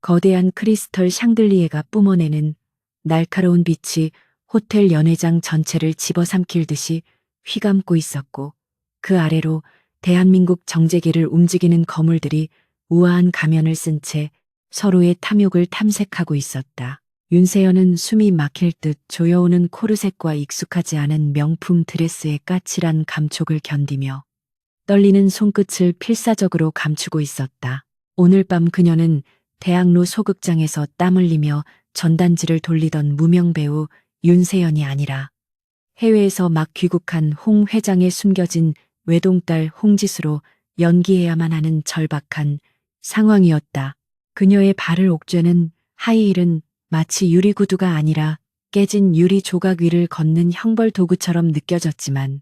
거대한 크리스털 샹들리에가 뿜어내는 날카로운 빛이 호텔 연회장 전체를 집어삼킬 듯이 휘감고 있었고, 그 아래로 대한민국 정재기를 움직이는 거물들이 우아한 가면을 쓴 채 서로의 탐욕을 탐색하고 있었다. 윤세연은 숨이 막힐 듯 조여오는 코르셋과 익숙하지 않은 명품 드레스의 까칠한 감촉을 견디며 떨리는 손끝을 필사적으로 감추고 있었다. 오늘 밤 그녀는 대학로 소극장에서 땀 흘리며 전단지를 돌리던 무명 배우 윤세연이 아니라 해외에서 막 귀국한 홍 회장에 숨겨진 외동딸 홍지수로 연기해야만 하는 절박한 상황이었다. 그녀의 발을 옥죄는 하이힐은 마치 유리구두가 아니라 깨진 유리 조각 위를 걷는 형벌 도구처럼 느껴졌지만,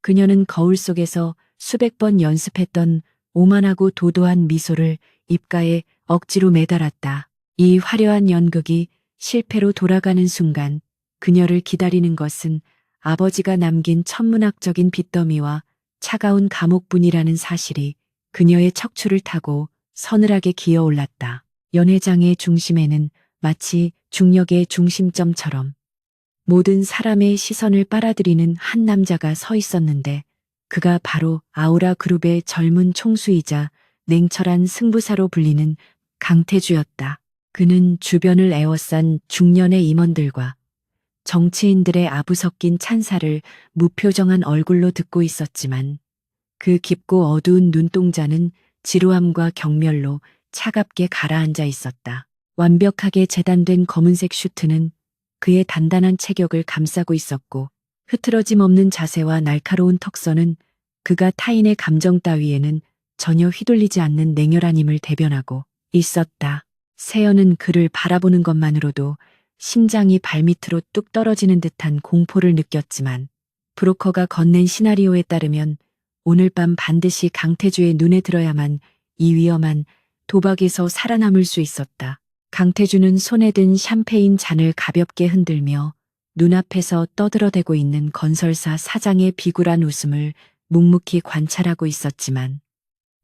그녀는 거울 속에서 수백 번 연습했던 오만하고 도도한 미소를 입가에 억지로 매달았다. 이 화려한 연극이 실패로 돌아가는 순간 그녀를 기다리는 것은 아버지가 남긴 천문학적인 빚더미와 차가운 감옥뿐이라는 사실이 그녀의 척추를 타고 서늘하게 기어올랐다. 연회장의 중심에는 마치 중력의 중심점처럼 모든 사람의 시선을 빨아들이는 한 남자가 서 있었는데, 그가 바로 아우라 그룹의 젊은 총수이자 냉철한 승부사로 불리는 강태주였다. 그는 주변을 에워싼 중년의 임원들과 정치인들의 아부 섞인 찬사를 무표정한 얼굴로 듣고 있었지만, 그 깊고 어두운 눈동자는 지루함과 경멸로 차갑게 가라앉아 있었다. 완벽하게 재단된 검은색 슈트는 그의 단단한 체격을 감싸고 있었고, 흐트러짐 없는 자세와 날카로운 턱선은 그가 타인의 감정 따위에는 전혀 휘둘리지 않는 냉혈한 힘을 대변하고 있었다. 세연은 그를 바라보는 것만으로도 심장이 발밑으로 뚝 떨어지는 듯한 공포를 느꼈지만, 브로커가 건넨 시나리오에 따르면 오늘 밤 반드시 강태주의 눈에 들어야만 이 위험한 도박에서 살아남을 수 있었다. 강태주는 손에 든 샴페인 잔을 가볍게 흔들며 눈앞에서 떠들어대고 있는 건설사 사장의 비굴한 웃음을 묵묵히 관찰하고 있었지만,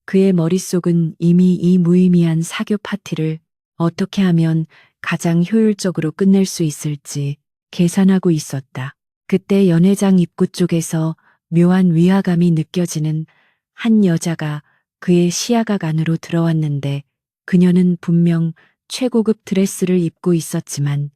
그의 머릿속은 이미 이 무의미한 사교 파티를 어떻게 하면 가장 효율적으로 끝낼 수 있을지 계산하고 있었다. 그때 연회장 입구 쪽에서 묘한 위화감이 느껴지는 한 여자가 그의 시야각 안으로 들어왔는데, 그녀는 분명 최고급 드레스를 입고 있었지만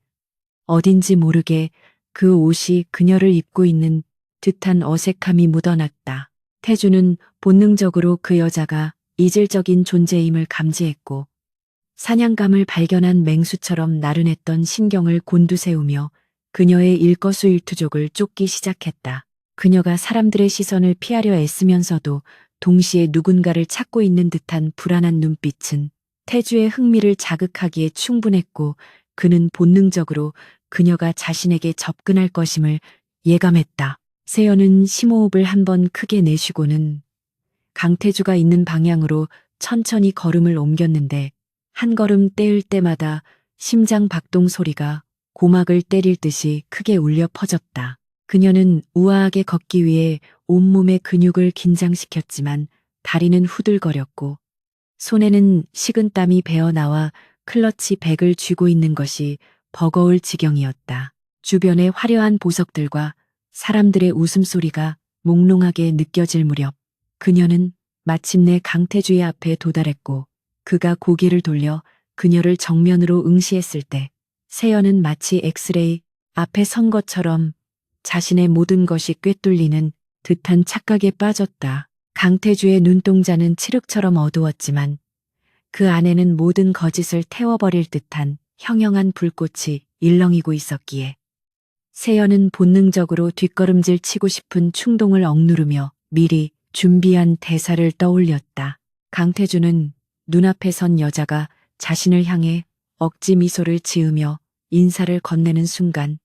어딘지 모르게 그 옷이 그녀를 입고 있는 듯한 어색함이 묻어났다. 태주는 본능적으로 그 여자가 이질적인 존재임을 감지했고, 사냥감을 발견한 맹수처럼 나른했던 신경을 곤두세우며 그녀의 일거수일투족을 쫓기 시작했다. 그녀가 사람들의 시선을 피하려 애쓰면서도 동시에 누군가를 찾고 있는 듯한 불안한 눈빛은 태주의 흥미를 자극하기에 충분했고, 그는 본능적으로 그녀가 자신에게 접근할 것임을 예감했다. 세연은 심호흡을 한번 크게 내쉬고는 강태주가 있는 방향으로 천천히 걸음을 옮겼는데, 한 걸음 떼을 때마다 심장 박동 소리가 고막을 때릴 듯이 크게 울려 퍼졌다. 그녀는 우아하게 걷기 위해 온몸의 근육을 긴장시켰지만 다리는 후들거렸고, 손에는 식은땀이 배어나와 클러치 백을 쥐고 있는 것이 버거울 지경이었다. 주변의 화려한 보석들과 사람들의 웃음소리가 몽롱하게 느껴질 무렵, 그녀는 마침내 강태주의 앞에 도달했고, 그가 고개를 돌려 그녀를 정면으로 응시했을 때 세연은 마치 엑스레이 앞에 선 것처럼 자신의 모든 것이 꿰뚫리는 듯한 착각에 빠졌다. 강태주의 눈동자는 칠흑처럼 어두웠지만 그 안에는 모든 거짓을 태워버릴 듯한 형형한 불꽃이 일렁이고 있었기에 세연은 본능적으로 뒷걸음질 치고 싶은 충동을 억누르며 미리 준비한 대사를 떠올렸다. 강태주는 눈앞에 선 여자가 자신을 향해 억지 미소를 지으며 인사를 건네는 순간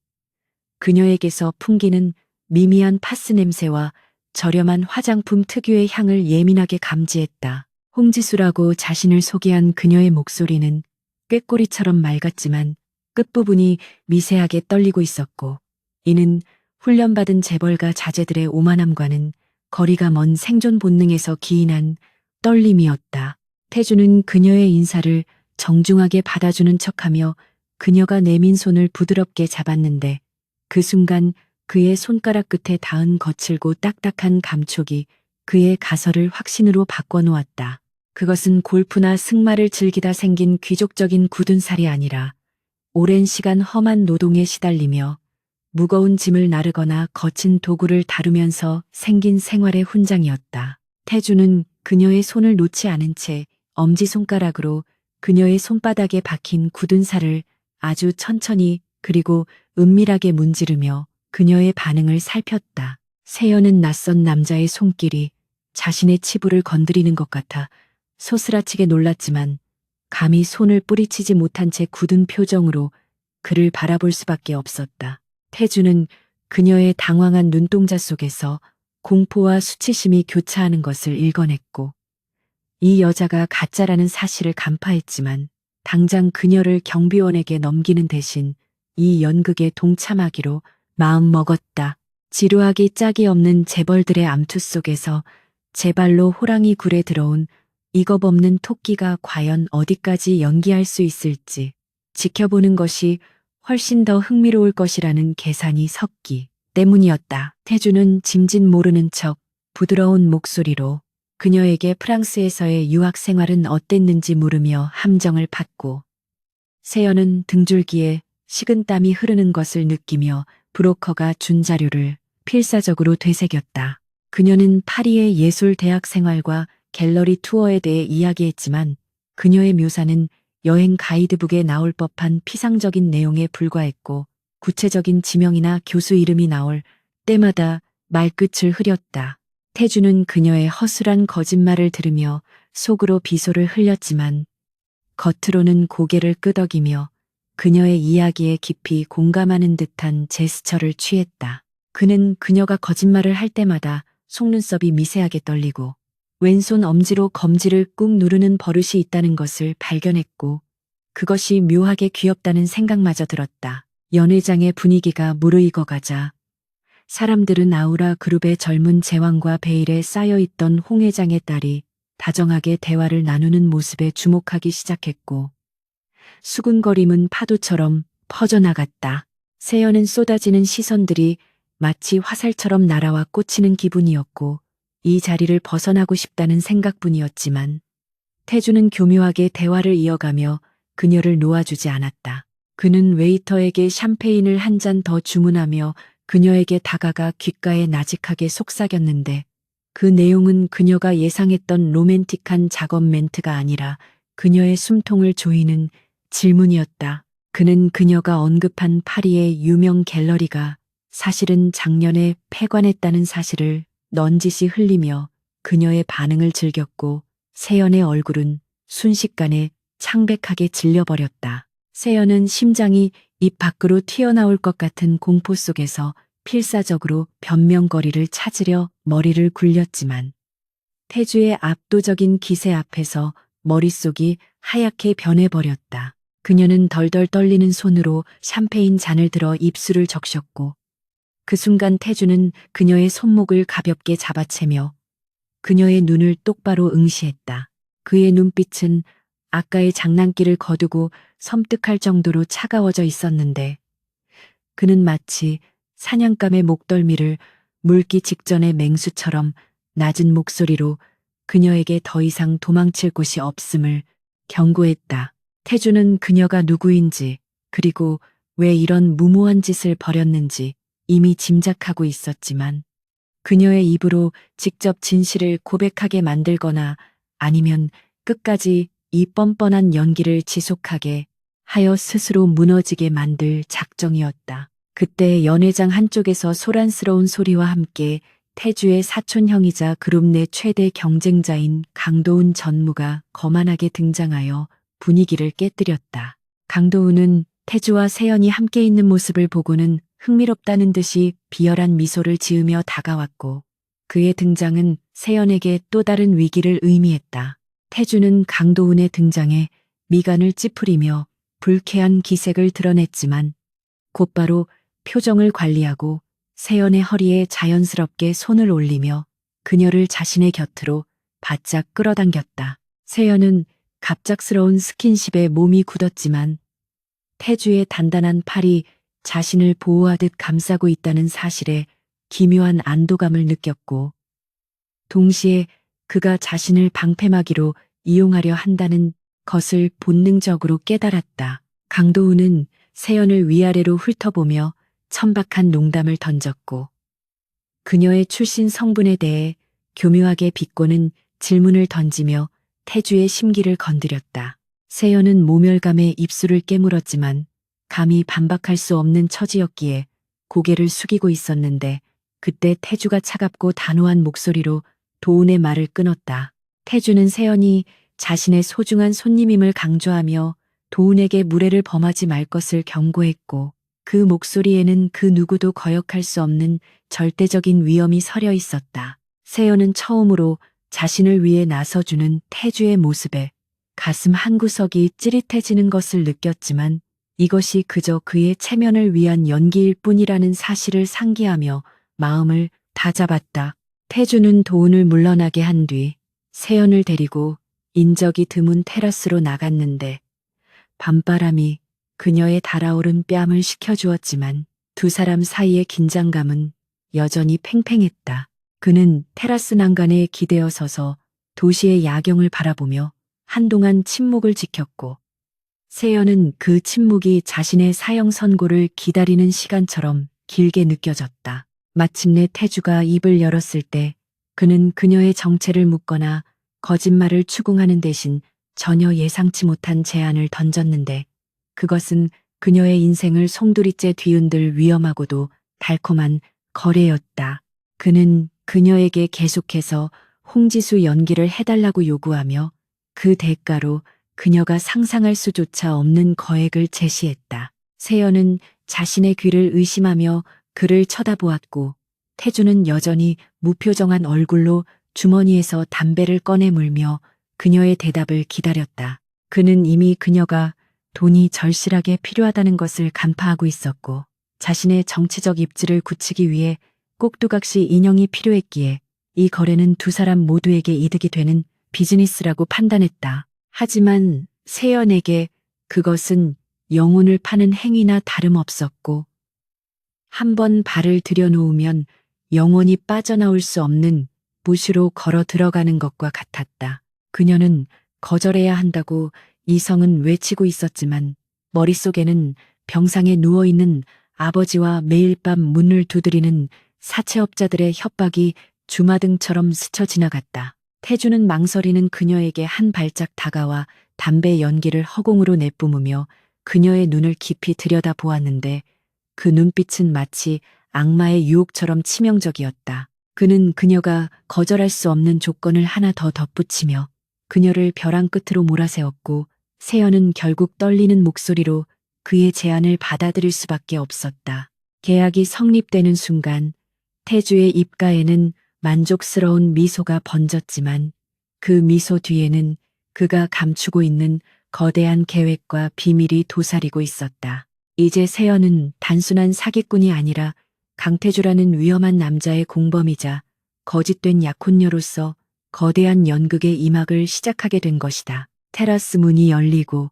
그녀에게서 풍기는 미미한 파스 냄새와 저렴한 화장품 특유의 향을 예민하게 감지했다. 홍지수라고 자신을 소개한 그녀의 목소리는 꾀꼬리처럼 맑았지만 끝부분이 미세하게 떨리고 있었고, 이는 훈련받은 재벌가 자제들의 오만함과는 거리가 먼 생존 본능에서 기인한 떨림이었다. 태주는 그녀의 인사를 정중하게 받아주는 척하며 그녀가 내민 손을 부드럽게 잡았는데 그 순간 그의 손가락 끝에 닿은 거칠고 딱딱한 감촉이 그의 가설을 확신으로 바꿔놓았다. 그것은 골프나 승마를 즐기다 생긴 귀족적인 굳은 살이 아니라 오랜 시간 험한 노동에 시달리며 무거운 짐을 나르거나 거친 도구를 다루면서 생긴 생활의 훈장이었다. 태주는 그녀의 손을 놓지 않은 채 엄지손가락으로 그녀의 손바닥에 박힌 굳은 살을 아주 천천히 그리고 은밀하게 문지르며 그녀의 반응을 살폈다. 세연은 낯선 남자의 손길이 자신의 치부를 건드리는 것 같아 소스라치게 놀랐지만 감히 손을 뿌리치지 못한 채 굳은 표정으로 그를 바라볼 수밖에 없었다. 태주는 그녀의 당황한 눈동자 속에서 공포와 수치심이 교차하는 것을 읽어냈고 이 여자가 가짜라는 사실을 간파했지만 당장 그녀를 경비원에게 넘기는 대신 이 연극에 동참하기로 마음먹었다. 지루하기 짝이 없는 재벌들의 암투 속에서 제 발로 호랑이 굴에 들어온 이겁 없는 토끼가 과연 어디까지 연기할 수 있을지 지켜보는 것이 훨씬 더 흥미로울 것이라는 계산이 섰기 때문이었다. 태주는 짐짓 모르는 척 부드러운 목소리로 그녀에게 프랑스에서의 유학 생활은 어땠는지 물으며 함정을 팠고 세연은 등줄기에 식은땀이 흐르는 것을 느끼며 브로커가 준 자료를 필사적으로 되새겼다. 그녀는 파리의 예술 대학 생활과 갤러리 투어에 대해 이야기했지만 그녀의 묘사는 여행 가이드북에 나올 법한 피상적인 내용에 불과했고 구체적인 지명이나 교수 이름이 나올 때마다 말끝을 흐렸다. 태주는 그녀의 허술한 거짓말을 들으며 속으로 비소를 흘렸지만 겉으로는 고개를 끄덕이며 그녀의 이야기에 깊이 공감하는 듯한 제스처를 취했다. 그는 그녀가 거짓말을 할 때마다 속눈썹이 미세하게 떨리고 왼손 엄지로 검지를 꾹 누르는 버릇이 있다는 것을 발견했고 그것이 묘하게 귀엽다는 생각마저 들었다. 연회장의 분위기가 무르익어가자 사람들은 아우라 그룹의 젊은 제왕과 베일에 쌓여있던 홍 회장의 딸이 다정하게 대화를 나누는 모습에 주목하기 시작했고 수군거림은 파도처럼 퍼져나갔다. 세연은 쏟아지는 시선들이 마치 화살처럼 날아와 꽂히는 기분이었고 이 자리를 벗어나고 싶다는 생각뿐이었지만 태주는 교묘하게 대화를 이어가며 그녀를 놓아주지 않았다. 그는 웨이터에게 샴페인을 한 잔 더 주문하며 그녀에게 다가가 귓가에 나직하게 속삭였는데 그 내용은 그녀가 예상했던 로맨틱한 작업 멘트가 아니라 그녀의 숨통을 조이는 질문이었다. 그는 그녀가 언급한 파리의 유명 갤러리가 사실은 작년에 폐관했다는 사실을 넌지시 흘리며 그녀의 반응을 즐겼고 세연의 얼굴은 순식간에 창백하게 질려버렸다. 세연은 심장이 입 밖으로 튀어나올 것 같은 공포 속에서 필사적으로 변명거리를 찾으려 머리를 굴렸지만 태주의 압도적인 기세 앞에서 머릿속이 하얗게 변해버렸다. 그녀는 덜덜 떨리는 손으로 샴페인 잔을 들어 입술을 적셨고 그 순간 태주는 그녀의 손목을 가볍게 잡아채며 그녀의 눈을 똑바로 응시했다. 그의 눈빛은 아까의 장난기를 거두고 섬뜩할 정도로 차가워져 있었는데 그는 마치 사냥감의 목덜미를 물기 직전의 맹수처럼 낮은 목소리로 그녀에게 더 이상 도망칠 곳이 없음을 경고했다. 태주는 그녀가 누구인지 그리고 왜 이런 무모한 짓을 벌였는지 이미 짐작하고 있었지만 그녀의 입으로 직접 진실을 고백하게 만들거나 아니면 끝까지 이 뻔뻔한 연기를 지속하게 하여 스스로 무너지게 만들 작정이었다. 그때 연회장 한쪽에서 소란스러운 소리와 함께 태주의 사촌형이자 그룹 내 최대 경쟁자인 강도훈 전무가 거만하게 등장하여 분위기를 깨뜨렸다. 강도훈은 태주와 세연이 함께 있는 모습을 보고는 흥미롭다는 듯이 비열한 미소를 지으며 다가왔고 그의 등장은 세연에게 또 다른 위기를 의미했다. 태주는 강도훈의 등장에 미간을 찌푸리며 불쾌한 기색을 드러냈지만 곧바로 표정을 관리하고 세연의 허리에 자연스럽게 손을 올리며 그녀를 자신의 곁으로 바짝 끌어당겼다. 세연은 갑작스러운 스킨십에 몸이 굳었지만 태주의 단단한 팔이 자신을 보호하듯 감싸고 있다는 사실에 기묘한 안도감을 느꼈고, 동시에 그가 자신을 방패막이로 이용하려 한다는 것을 본능적으로 깨달았다. 강도우는 세연을 위아래로 훑어보며 천박한 농담을 던졌고, 그녀의 출신 성분에 대해 교묘하게 비꼬는 질문을 던지며 태주의 심기를 건드렸다. 세연은 모멸감에 입술을 깨물었지만 감히 반박할 수 없는 처지였기에 고개를 숙이고 있었는데, 그때 태주가 차갑고 단호한 목소리로 도운의 말을 끊었다. 태주는 세연이 자신의 소중한 손님임을 강조하며 도운에게 무례를 범하지 말 것을 경고했고, 그 목소리에는 그 누구도 거역할 수 없는 절대적인 위엄이 서려 있었다. 세연은 처음으로 자신을 위해 나서주는 태주의 모습에 가슴 한구석이 찌릿해지는 것을 느꼈지만, 이것이 그저 그의 체면을 위한 연기일 뿐이라는 사실을 상기하며 마음을 다잡았다. 태주는 도운을 물러나게 한 뒤 세연을 데리고 인적이 드문 테라스로 나갔는데, 밤바람이 그녀의 달아오른 뺨을 식혀주었지만 두 사람 사이의 긴장감은 여전히 팽팽했다. 그는 테라스 난간에 기대어 서서 도시의 야경을 바라보며 한동안 침묵을 지켰고, 세연은 그 침묵이 자신의 사형 선고를 기다리는 시간처럼 길게 느껴졌다. 마침내 태주가 입을 열었을 때 그는 그녀의 정체를 묻거나 거짓말을 추궁하는 대신 전혀 예상치 못한 제안을 던졌는데, 그것은 그녀의 인생을 송두리째 뒤흔들 위험하고도 달콤한 거래였다. 그는 그녀에게 계속해서 홍지수 연기를 해달라고 요구하며 그 대가로 그녀가 상상할 수조차 없는 거액을 제시했다. 세연은 자신의 귀를 의심하며 그를 쳐다보았고, 태주는 여전히 무표정한 얼굴로 주머니에서 담배를 꺼내 물며 그녀의 대답을 기다렸다. 그는 이미 그녀가 돈이 절실하게 필요하다는 것을 간파하고 있었고, 자신의 정치적 입지를 굳히기 위해 꼭두각시 인형이 필요했기에 이 거래는 두 사람 모두에게 이득이 되는 비즈니스라고 판단했다. 하지만 세연에게 그것은 영혼을 파는 행위나 다름없었고, 한번 발을 들여놓으면 영원히 빠져나올 수 없는 무시로 걸어 들어가는 것과 같았다. 그녀는 거절해야 한다고 이성은 외치고 있었지만 머릿속에는 병상에 누워있는 아버지와 매일 밤 문을 두드리는 사채업자들의 협박이 주마등처럼 스쳐 지나갔다. 태주는 망설이는 그녀에게 한 발짝 다가와 담배 연기를 허공으로 내뿜으며 그녀의 눈을 깊이 들여다보았는데, 그 눈빛은 마치 악마의 유혹처럼 치명적이었다. 그는 그녀가 거절할 수 없는 조건을 하나 더 덧붙이며 그녀를 벼랑 끝으로 몰아세웠고, 세연은 결국 떨리는 목소리로 그의 제안을 받아들일 수밖에 없었다. 계약이 성립되는 순간 태주의 입가에는 만족스러운 미소가 번졌지만, 그 미소 뒤에는 그가 감추고 있는 거대한 계획과 비밀이 도사리고 있었다. 이제 세연은 단순한 사기꾼이 아니라 강태주라는 위험한 남자의 공범이자 거짓된 약혼녀로서 거대한 연극의 이막을 시작하게 된 것이다. 테라스 문이 열리고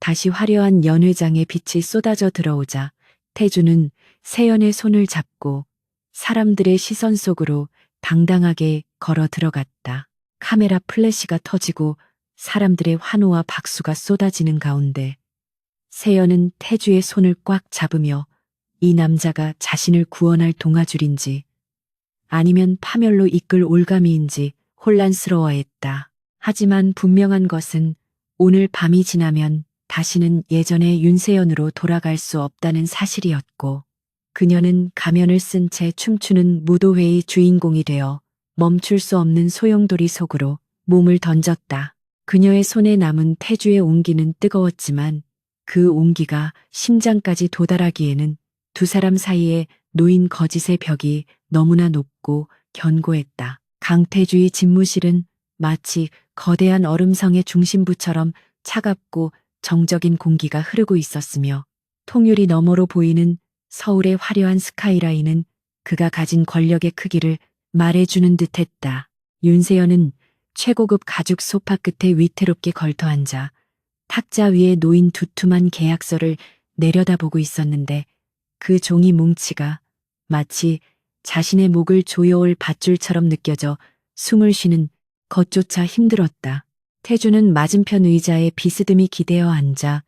다시 화려한 연회장의 빛이 쏟아져 들어오자 태주는 세연의 손을 잡고 사람들의 시선 속으로 당당하게 걸어 들어갔다. 카메라 플래시가 터지고 사람들의 환호와 박수가 쏟아지는 가운데 세연은 태주의 손을 꽉 잡으며 이 남자가 자신을 구원할 동아줄인지 아니면 파멸로 이끌 올가미인지 혼란스러워했다. 하지만 분명한 것은 오늘 밤이 지나면 다시는 예전의 윤세연으로 돌아갈 수 없다는 사실이었고, 그녀는 가면을 쓴 채 춤추는 무도회의 주인공이 되어 멈출 수 없는 소용돌이 속으로 몸을 던졌다. 그녀의 손에 남은 태주의 온기는 뜨거웠지만 그 온기가 심장까지 도달하기에는 두 사람 사이에 놓인 거짓의 벽이 너무나 높고 견고했다. 강태주의 집무실은 마치 거대한 얼음성의 중심부처럼 차갑고 정적인 공기가 흐르고 있었으며, 통유리 너머로 보이는 서울의 화려한 스카이라인은 그가 가진 권력의 크기를 말해주는 듯했다. 윤세연은 최고급 가죽 소파 끝에 위태롭게 걸터 앉아 탁자 위에 놓인 두툼한 계약서를 내려다보고 있었는데 그 종이 뭉치가 마치 자신의 목을 조여올 밧줄처럼 느껴져 숨을 쉬는 것조차 힘들었다. 태주는 맞은편 의자에 비스듬히 기대어 앉아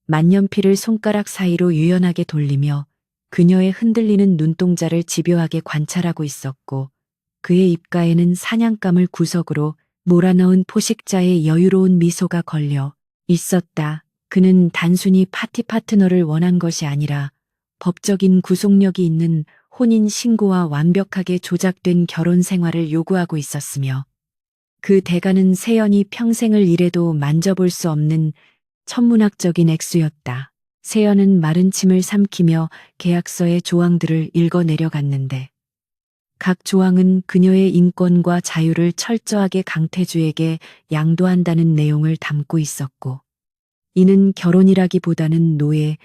만년필을 손가락 사이로 유연하게 돌리며 그녀의 흔들리는 눈동자를 집요하게 관찰하고 있었고 그의 입가에는 사냥감을 구석으로 몰아넣은 포식자의 여유로운 미소가 걸려 있었다. 그는 단순히 파티 파트너를 원한 것이 아니라 법적인 구속력이 있는 혼인 신고와 완벽하게 조작된 결혼 생활을 요구하고 있었으며 그 대가는 세연이 평생을 일해도 만져볼 수 없는 천문학적인 액수였다. 세연은 마른 침을 삼키며 계약서의 조항들을 읽어 내려갔는데 각 조항은 그녀의 인권과 자유를 철저하게 강태주에게 양도한다는 내용을 담고 있었고 이는 결혼이라기보다는 노예,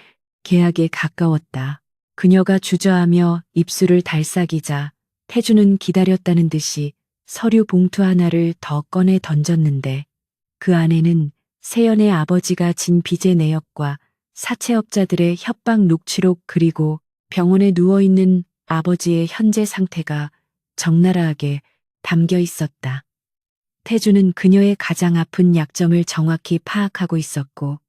계약에 가까웠다. 그녀가 주저하며 입술을 달싹이자 태주는 기다렸다는 듯이 서류 봉투 하나를 더 꺼내 던졌는데 그 안에는 세연의 아버지가 진 빚의 내역과 사채업자들의 협박 녹취록 그리고 병원에 누워있는 아버지의 현재 상태가 적나라하게 담겨 있었다. 태주는 그녀의 가장 아픈 약점을 정확히 파악하고 있었고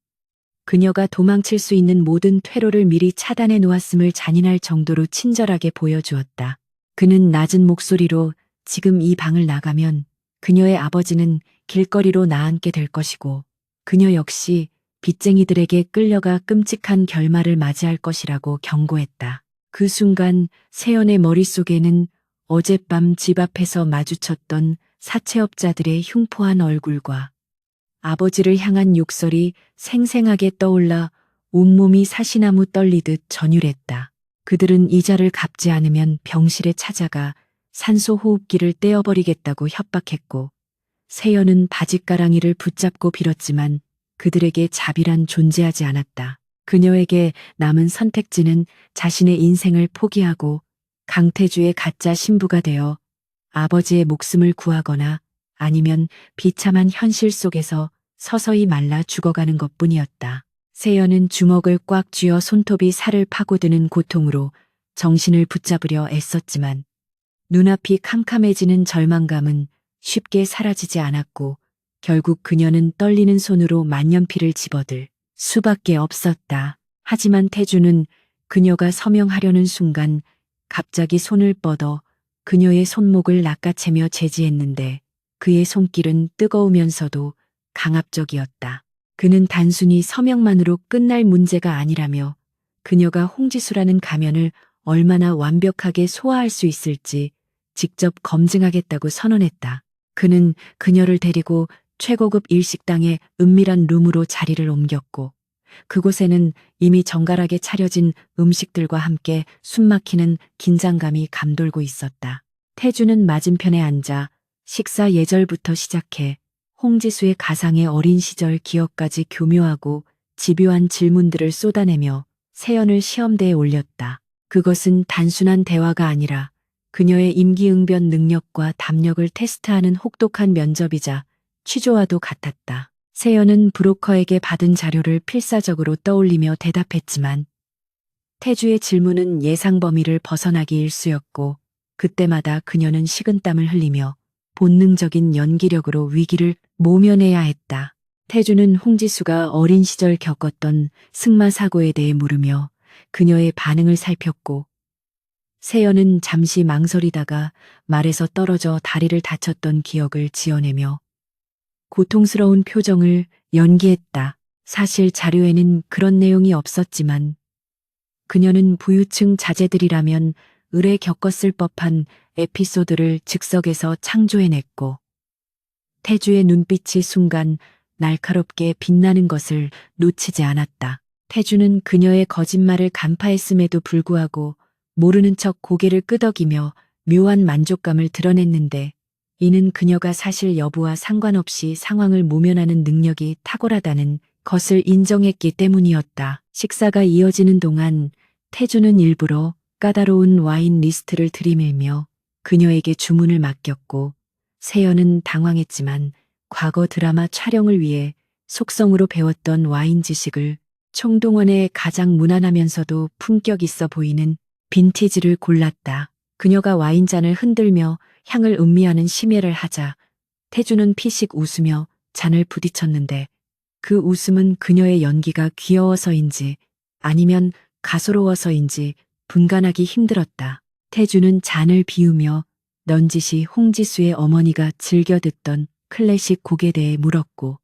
그녀가 도망칠 수 있는 모든 퇴로를 미리 차단해 놓았음을 잔인할 정도로 친절하게 보여주었다. 그는 낮은 목소리로 지금 이 방을 나가면 그녀의 아버지는 길거리로 나앉게 될 것이고 그녀 역시 빚쟁이들에게 끌려가 끔찍한 결말을 맞이할 것이라고 경고했다. 그 순간 세연의 머릿속에는 어젯밤 집 앞에서 마주쳤던 사채업자들의 흉포한 얼굴과 아버지를 향한 욕설이 생생하게 떠올라 온몸이 사시나무 떨리듯 전율했다. 그들은 이자를 갚지 않으면 병실에 찾아가 산소 호흡기를 떼어버리겠다고 협박했고 세연은 바짓가랑이를 붙잡고 빌었지만 그들에게 자비란 존재하지 않았다. 그녀에게 남은 선택지는 자신의 인생을 포기하고 강태주의 가짜 신부가 되어 아버지의 목숨을 구하거나 아니면 비참한 현실 속에서 서서히 말라 죽어가는 것뿐이었다. 세연은 주먹을 꽉 쥐어 손톱이 살을 파고드는 고통으로 정신을 붙잡으려 애썼지만 눈앞이 캄캄해지는 절망감은 쉽게 사라지지 않았고 결국 그녀는 떨리는 손으로 만년필을 집어들 수밖에 없었다. 하지만 태주는 그녀가 서명하려는 순간 갑자기 손을 뻗어 그녀의 손목을 낚아채며 제지했는데 그의 손길은 뜨거우면서도 강압적이었다. 그는 단순히 서명만으로 끝날 문제가 아니라며 그녀가 홍지수라는 가면을 얼마나 완벽하게 소화할 수 있을지 직접 검증하겠다고 선언했다. 그는 그녀를 데리고 최고급 일식당의 은밀한 룸으로 자리를 옮겼고 그곳에는 이미 정갈하게 차려진 음식들과 함께 숨막히는 긴장감이 감돌고 있었다. 태주는 맞은편에 앉아 식사 예절부터 시작해 홍지수의 가상의 어린 시절 기억까지 교묘하고 집요한 질문들을 쏟아내며 세연을 시험대에 올렸다. 그것은 단순한 대화가 아니라 그녀의 임기응변 능력과 담력을 테스트하는 혹독한 면접이자 취조와도 같았다. 세연은 브로커에게 받은 자료를 필사적으로 떠올리며 대답했지만 태주의 질문은 예상 범위를 벗어나기 일쑤였고 그때마다 그녀는 식은땀을 흘리며 본능적인 연기력으로 위기를 모면해야 했다. 태주는 홍지수가 어린 시절 겪었던 승마 사고에 대해 물으며 그녀의 반응을 살폈고 세연은 잠시 망설이다가 말에서 떨어져 다리를 다쳤던 기억을 지어내며 고통스러운 표정을 연기했다. 사실 자료에는 그런 내용이 없었지만 그녀는 부유층 자제들이라면 의뢰 겪었을 법한 에피소드를 즉석에서 창조해냈고 태주의 눈빛이 순간 날카롭게 빛나는 것을 놓치지 않았다. 태주는 그녀의 거짓말을 간파했음에도 불구하고 모르는 척 고개를 끄덕이며 묘한 만족감을 드러냈는데 이는 그녀가 사실 여부와 상관없이 상황을 모면하는 능력이 탁월하다는 것을 인정했기 때문이었다. 식사가 이어지는 동안 태주는 일부러 까다로운 와인 리스트를 들이밀며 그녀에게 주문을 맡겼고 세연은 당황했지만 과거 드라마 촬영을 위해 속성으로 배웠던 와인 지식을 총동원해 가장 무난하면서도 품격 있어 보이는 빈티지를 골랐다. 그녀가 와인잔을 흔들며 향을 음미하는 심예를 하자 태주는 피식 웃으며 잔을 부딪혔는데 그 웃음은 그녀의 연기가 귀여워서인지 아니면 가소로워서인지 분간하기 힘들었다. 태주는 잔을 비우며 넌지시 홍지수의 어머니가 즐겨 듣던 클래식 곡에 대해 물었고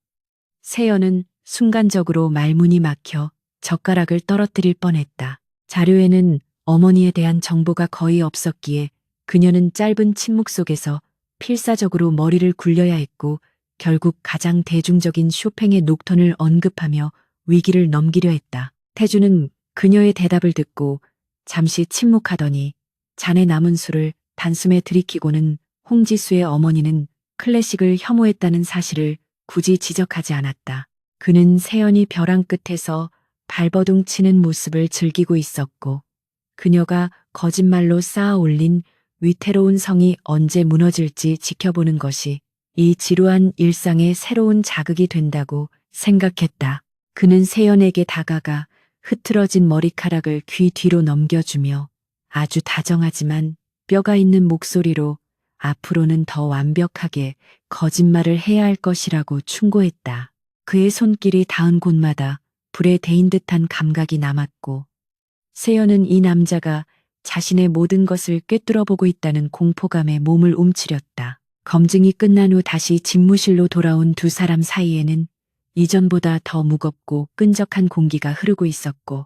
세연은 순간적으로 말문이 막혀 젓가락을 떨어뜨릴 뻔했다. 자료에는 어머니에 대한 정보가 거의 없었기에 그녀는 짧은 침묵 속에서 필사적으로 머리를 굴려야 했고 결국 가장 대중적인 쇼팽의 녹턴을 언급하며 위기를 넘기려 했다. 태주는 그녀의 대답을 듣고 잠시 침묵하더니 잔에 남은 술을 단숨에 들이키고는 홍지수의 어머니는 클래식을 혐오했다는 사실을 굳이 지적하지 않았다. 그는 세연이 벼랑 끝에서 발버둥 치는 모습을 즐기고 있었고 그녀가 거짓말로 쌓아 올린 위태로운 성이 언제 무너질지 지켜보는 것이 이 지루한 일상의 새로운 자극이 된다고 생각했다. 그는 세연에게 다가가 흐트러진 머리카락을 귀 뒤로 넘겨주며 아주 다정하지만 뼈가 있는 목소리로 앞으로는 더 완벽하게 거짓말을 해야 할 것이라고 충고했다. 그의 손길이 닿은 곳마다 불에 데인 듯한 감각이 남았고 세연은 이 남자가 자신의 모든 것을 꿰뚫어보고 있다는 공포감에 몸을 움츠렸다. 검증이 끝난 후 다시 집무실로 돌아온 두 사람 사이에는 이전보다 더 무겁고 끈적한 공기가 흐르고 있었고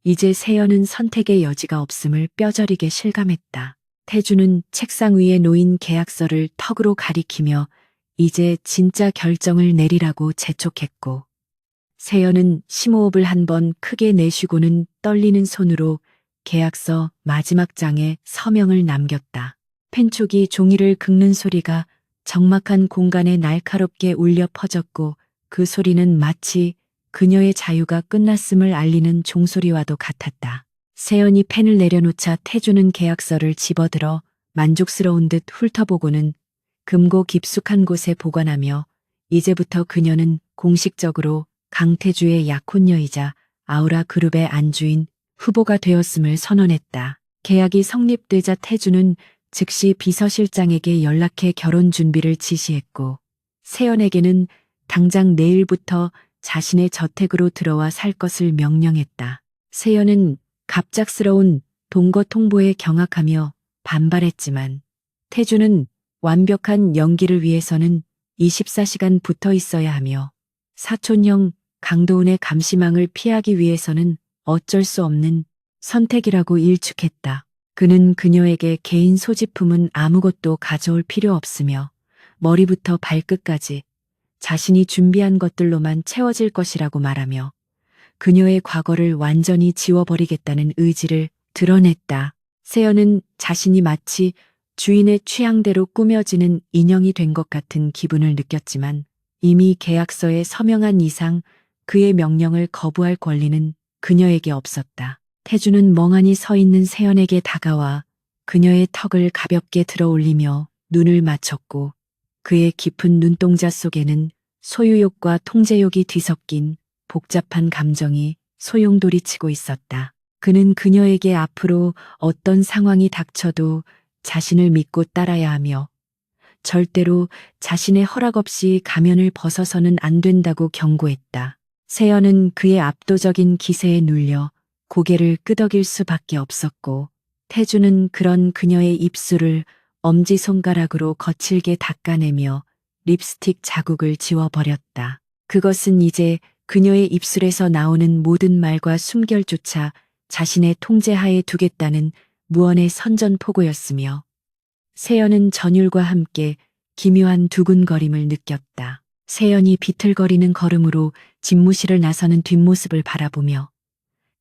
이제 세연은 선택의 여지가 없음을 뼈저리게 실감했다. 태주는 책상 위에 놓인 계약서를 턱으로 가리키며 이제 진짜 결정을 내리라고 재촉했고 세연은 심호흡을 한 번 크게 내쉬고는 떨리는 손으로 계약서 마지막 장에 서명을 남겼다. 펜촉이 종이를 긁는 소리가 적막한 공간에 날카롭게 울려 퍼졌고 그 소리는 마치 그녀의 자유가 끝났음을 알리는 종소리와도 같았다. 세연이 펜을 내려놓자 태주는 계약서를 집어들어 만족스러운 듯 훑어보고는 금고 깊숙한 곳에 보관하며 이제부터 그녀는 공식적으로 강태주의 약혼녀이자 아우라 그룹의 안주인 후보가 되었음을 선언했다. 계약이 성립되자 태주는 즉시 비서실장에게 연락해 결혼 준비를 지시했고 세연에게는 당장 내일부터 자신의 저택으로 들어와 살 것을 명령했다. 세연은 갑작스러운 동거 통보에 경악하며 반발했지만 태주는 완벽한 연기를 위해서는 24시간 붙어 있어야 하며 사촌형 강도훈의 감시망을 피하기 위해서는 어쩔 수 없는 선택이라고 일축했다. 그는 그녀에게 개인 소지품은 아무것도 가져올 필요 없으며 머리부터 발끝까지 자신이 준비한 것들로만 채워질 것이라고 말하며 그녀의 과거를 완전히 지워버리겠다는 의지를 드러냈다. 세연은 자신이 마치 주인의 취향대로 꾸며지는 인형이 된 것 같은 기분을 느꼈지만 이미 계약서에 서명한 이상 그의 명령을 거부할 권리는 그녀에게 없었다. 태주는 멍하니 서 있는 세연에게 다가와 그녀의 턱을 가볍게 들어 올리며 눈을 맞췄고 그의 깊은 눈동자 속에는 소유욕과 통제욕이 뒤섞인 복잡한 감정이 소용돌이치고 있었다. 그는 그녀에게 앞으로 어떤 상황이 닥쳐도 자신을 믿고 따라야 하며 절대로 자신의 허락 없이 가면을 벗어서는 안 된다고 경고했다. 세연은 그의 압도적인 기세에 눌려 고개를 끄덕일 수밖에 없었고 태주는 그런 그녀의 입술을 엄지손가락으로 거칠게 닦아내며 립스틱 자국을 지워버렸다. 그것은 이제 그녀의 입술에서 나오는 모든 말과 숨결조차 자신의 통제하에 두겠다는 무언의 선전포고였으며 세연은 전율과 함께 기묘한 두근거림을 느꼈다. 세연이 비틀거리는 걸음으로 집무실을 나서는 뒷모습을 바라보며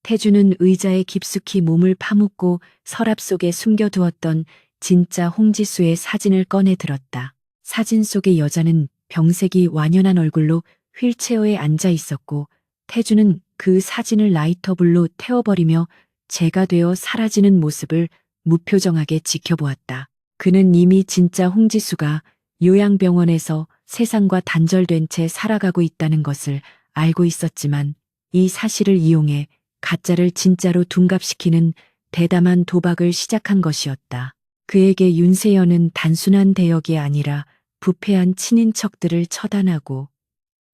태주는 의자에 깊숙이 몸을 파묻고 서랍 속에 숨겨두었던 진짜 홍지수의 사진을 꺼내 들었다. 사진 속의 여자는 병색이 완연한 얼굴로 휠체어에 앉아 있었고 태주는 그 사진을 라이터불로 태워버리며 재가 되어 사라지는 모습을 무표정하게 지켜보았다. 그는 이미 진짜 홍지수가 요양병원에서 세상과 단절된 채 살아가고 있다는 것을 알고 있었지만 이 사실을 이용해 가짜를 진짜로 둔갑시키는 대담한 도박을 시작한 것이었다. 그에게 윤세연은 단순한 대역이 아니라 부패한 친인척들을 처단하고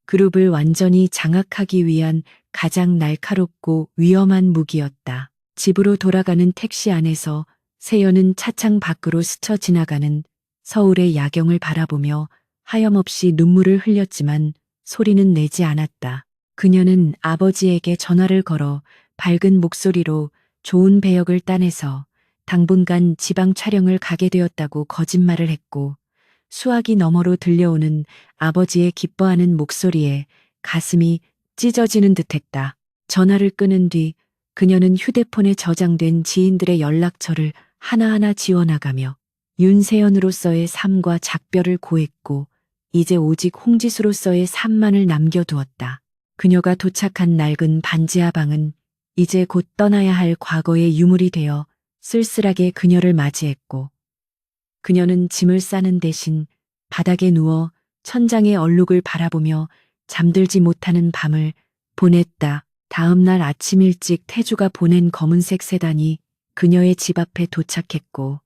그룹을 완전히 장악하기 위한 가장 날카롭고 위험한 무기였다. 집으로 돌아가는 택시 안에서 세연은 차창 밖으로 스쳐 지나가는 서울의 야경을 바라보며 하염없이 눈물을 흘렸지만 소리는 내지 않았다. 그녀는 아버지에게 전화를 걸어 밝은 목소리로 좋은 배역을 따내서 당분간 지방 촬영을 가게 되었다고 거짓말을 했고 수화기 너머로 들려오는 아버지의 기뻐하는 목소리에 가슴이 찢어지는 듯했다. 전화를 끊은 뒤 그녀는 휴대폰에 저장된 지인들의 연락처를 하나하나 지워나가며 윤세연으로서의 삶과 작별을 고했고 이제 오직 홍지수로서의 삶만을 남겨두었다. 그녀가 도착한 낡은 반지하 방은 이제 곧 떠나야 할 과거의 유물이 되어 쓸쓸하게 그녀를 맞이했고 그녀는 짐을 싸는 대신 바닥에 누워 천장의 얼룩을 바라보며 잠들지 못하는 밤을 보냈다. 다음 날 아침 일찍 태주가 보낸 검은색 세단이 그녀의 집 앞에 도착했고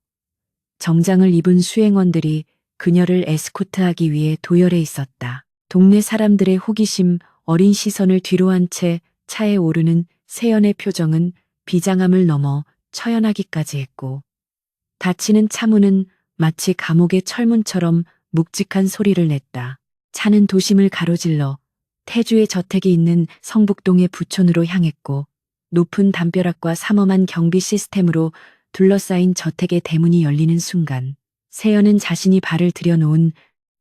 정장을 입은 수행원들이 그녀를 에스코트하기 위해 도열해 있었다. 동네 사람들의 호기심 어린 시선을 뒤로한 채 차에 오르는 세연의 표정은 비장함을 넘어 처연하기까지 했고 닫히는 차문은 마치 감옥의 철문처럼 묵직한 소리를 냈다. 차는 도심을 가로질러 태주의 저택이 있는 성북동의 부촌으로 향했고 높은 담벼락과 삼엄한 경비 시스템으로 둘러싸인 저택의 대문이 열리는 순간 세연은 자신이 발을 들여놓은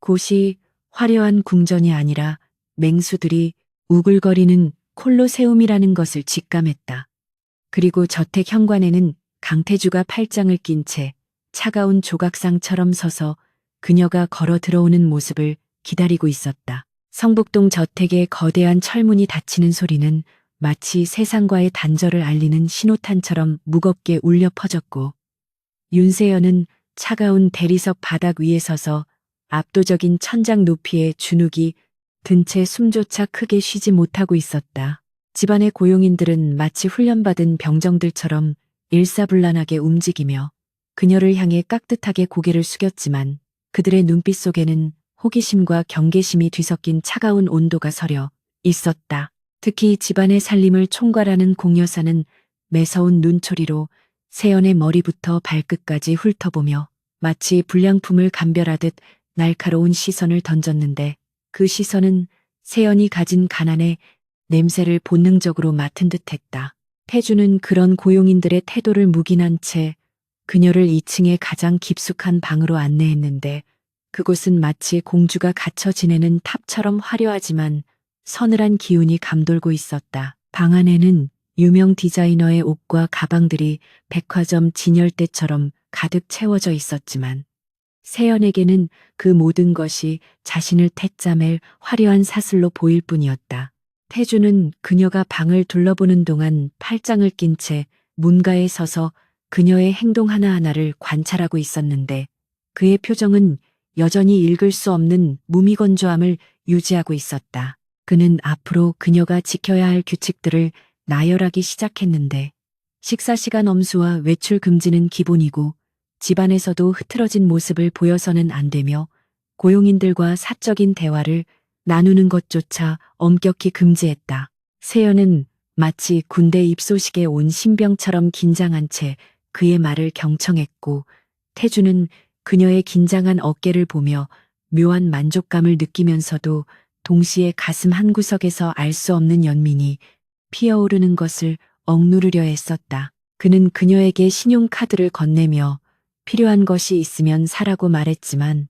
곳이 화려한 궁전이 아니라 맹수들이 우글거리는 콜로세움이라는 것을 직감했다. 그리고 저택 현관에는 강태주가 팔짱을 낀 채 차가운 조각상처럼 서서 그녀가 걸어 들어오는 모습을 기다리고 있었다. 성북동 저택의 거대한 철문이 닫히는 소리는 마치 세상과의 단절을 알리는 신호탄처럼 무겁게 울려 퍼졌고 윤세연은 차가운 대리석 바닥 위에 서서 압도적인 천장 높이의 주눅이 든 채 숨조차 크게 쉬지 못하고 있었다. 집안의 고용인들은 마치 훈련받은 병정들처럼 일사불란하게 움직이며 그녀를 향해 깍듯하게 고개를 숙였지만 그들의 눈빛 속에는 호기심과 경계심이 뒤섞인 차가운 온도가 서려 있었다. 특히 집안의 살림을 총괄하는 공여사는 매서운 눈초리로 세연의 머리부터 발끝까지 훑어보며 마치 불량품을 감별하듯 날카로운 시선을 던졌는데 그 시선은 세연이 가진 가난의 냄새를 본능적으로 맡은 듯했다. 태주는 그런 고용인들의 태도를 묵인한 채 그녀를 2층의 가장 깊숙한 방으로 안내했는데 그곳은 마치 공주가 갇혀 지내는 탑처럼 화려하지만 서늘한 기운이 감돌고 있었다. 방 안에는 유명 디자이너의 옷과 가방들이 백화점 진열대처럼 가득 채워져 있었지만 세연에게는 그 모든 것이 자신을 태짜맬 화려한 사슬로 보일 뿐이었다. 태주는 그녀가 방을 둘러보는 동안 팔짱을 낀 채 문가에 서서 그녀의 행동 하나하나를 관찰하고 있었는데 그의 표정은 여전히 읽을 수 없는 무미건조함을 유지하고 있었다. 그는 앞으로 그녀가 지켜야 할 규칙들을 나열하기 시작했는데 식사 시간 엄수와 외출 금지는 기본이고 집안에서도 흐트러진 모습을 보여서는 안 되며 고용인들과 사적인 대화를 나누는 것조차 엄격히 금지했다. 세연은 마치 군대 입소식에 온 신병처럼 긴장한 채 그의 말을 경청했고 태주는 그녀의 긴장한 어깨를 보며 묘한 만족감을 느끼면서도 동시에 가슴 한구석에서 알 수 없는 연민이 피어오르는 것을 억누르려 했었다. 그는 그녀에게 신용카드를 건네며 필요한 것이 있으면 사라고 말했지만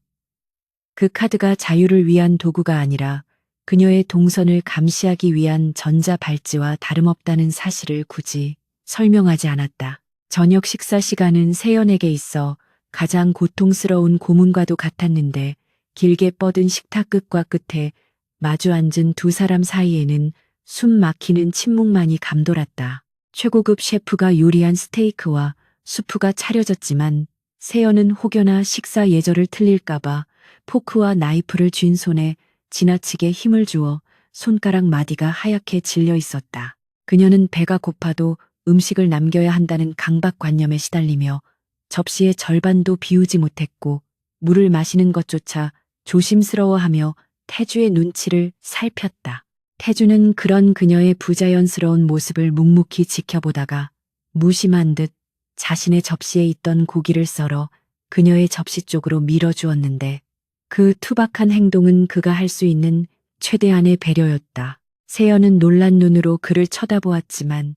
그 카드가 자유를 위한 도구가 아니라 그녀의 동선을 감시하기 위한 전자발찌와 다름없다는 사실을 굳이 설명하지 않았다. 저녁 식사 시간은 세연에게 있어 가장 고통스러운 고문과도 같았는데 길게 뻗은 식탁 끝과 끝에 마주 앉은 두 사람 사이에는 숨 막히는 침묵만이 감돌았다. 최고급 셰프가 요리한 스테이크와 수프가 차려졌지만 세연은 혹여나 식사 예절을 틀릴까봐 포크와 나이프를 쥔 손에 지나치게 힘을 주어 손가락 마디가 하얗게 질려 있었다. 그녀는 배가 고파도 음식을 남겨야 한다는 강박관념에 시달리며 접시의 절반도 비우지 못했고 물을 마시는 것조차 조심스러워하며 태주의 눈치를 살폈다. 태주는 그런 그녀의 부자연스러운 모습을 묵묵히 지켜보다가 무심한 듯 자신의 접시에 있던 고기를 썰어 그녀의 접시 쪽으로 밀어주었는데 그 투박한 행동은 그가 할 수 있는 최대한의 배려였다. 세연은 놀란 눈으로 그를 쳐다보았지만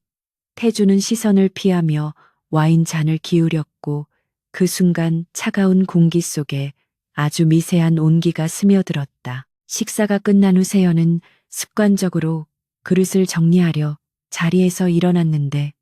태주는 시선을 피하며 와인 잔을 기울였고 그 순간 차가운 공기 속에 아주 미세한 온기가 스며들었다. 식사가 끝난 후 세연은 습관적으로 그릇을 정리하려 자리에서 일어났는데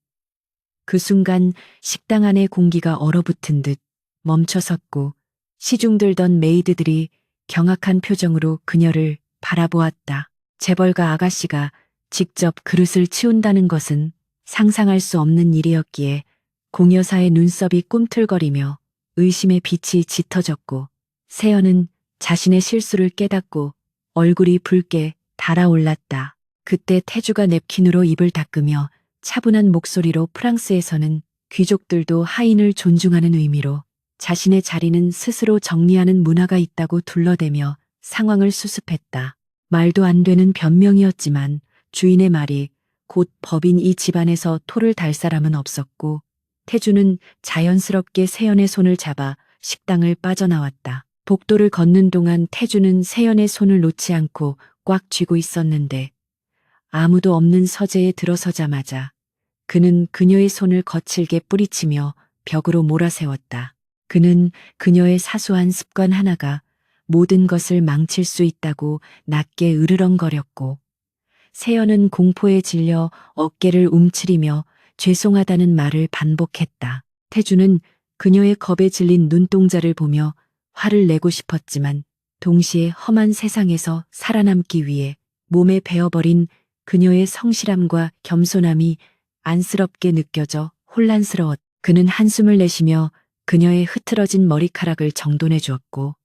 그 순간 식당 안의 공기가 얼어붙은 듯 멈춰섰고 시중들던 메이드들이 경악한 표정으로 그녀를 바라보았다. 재벌가 아가씨가 직접 그릇을 치운다는 것은 상상할 수 없는 일이었기에 공여사의 눈썹이 꿈틀거리며 의심의 빛이 짙어졌고 세연은 자신의 실수를 깨닫고 얼굴이 붉게 달아올랐다. 그때 태주가 냅킨으로 입을 닦으며 차분한 목소리로 프랑스에서는 귀족들도 하인을 존중하는 의미로 자신의 자리는 스스로 정리하는 문화가 있다고 둘러대며 상황을 수습했다. 말도 안 되는 변명이었지만 주인의 말이 곧 법인 이 집안에서 토를 달 사람은 없었고 태주는 자연스럽게 세연의 손을 잡아 식당을 빠져나왔다. 복도를 걷는 동안 태주는 세연의 손을 놓지 않고 꽉 쥐고 있었는데 아무도 없는 서재에 들어서자마자 그는 그녀의 손을 거칠게 뿌리치며 벽으로 몰아세웠다. 그는 그녀의 사소한 습관 하나가 모든 것을 망칠 수 있다고 낮게 으르렁거렸고 세연은 공포에 질려 어깨를 움츠리며 죄송하다는 말을 반복했다. 태주는 그녀의 겁에 질린 눈동자를 보며 화를 내고 싶었지만 동시에 험한 세상에서 살아남기 위해 몸에 배어버린 그녀의 성실함과 겸손함이 안쓰럽게 느껴져 혼란스러웠다. 그는 한숨을 내쉬며 그녀의 흐트러진 머리카락을 정돈해 주었고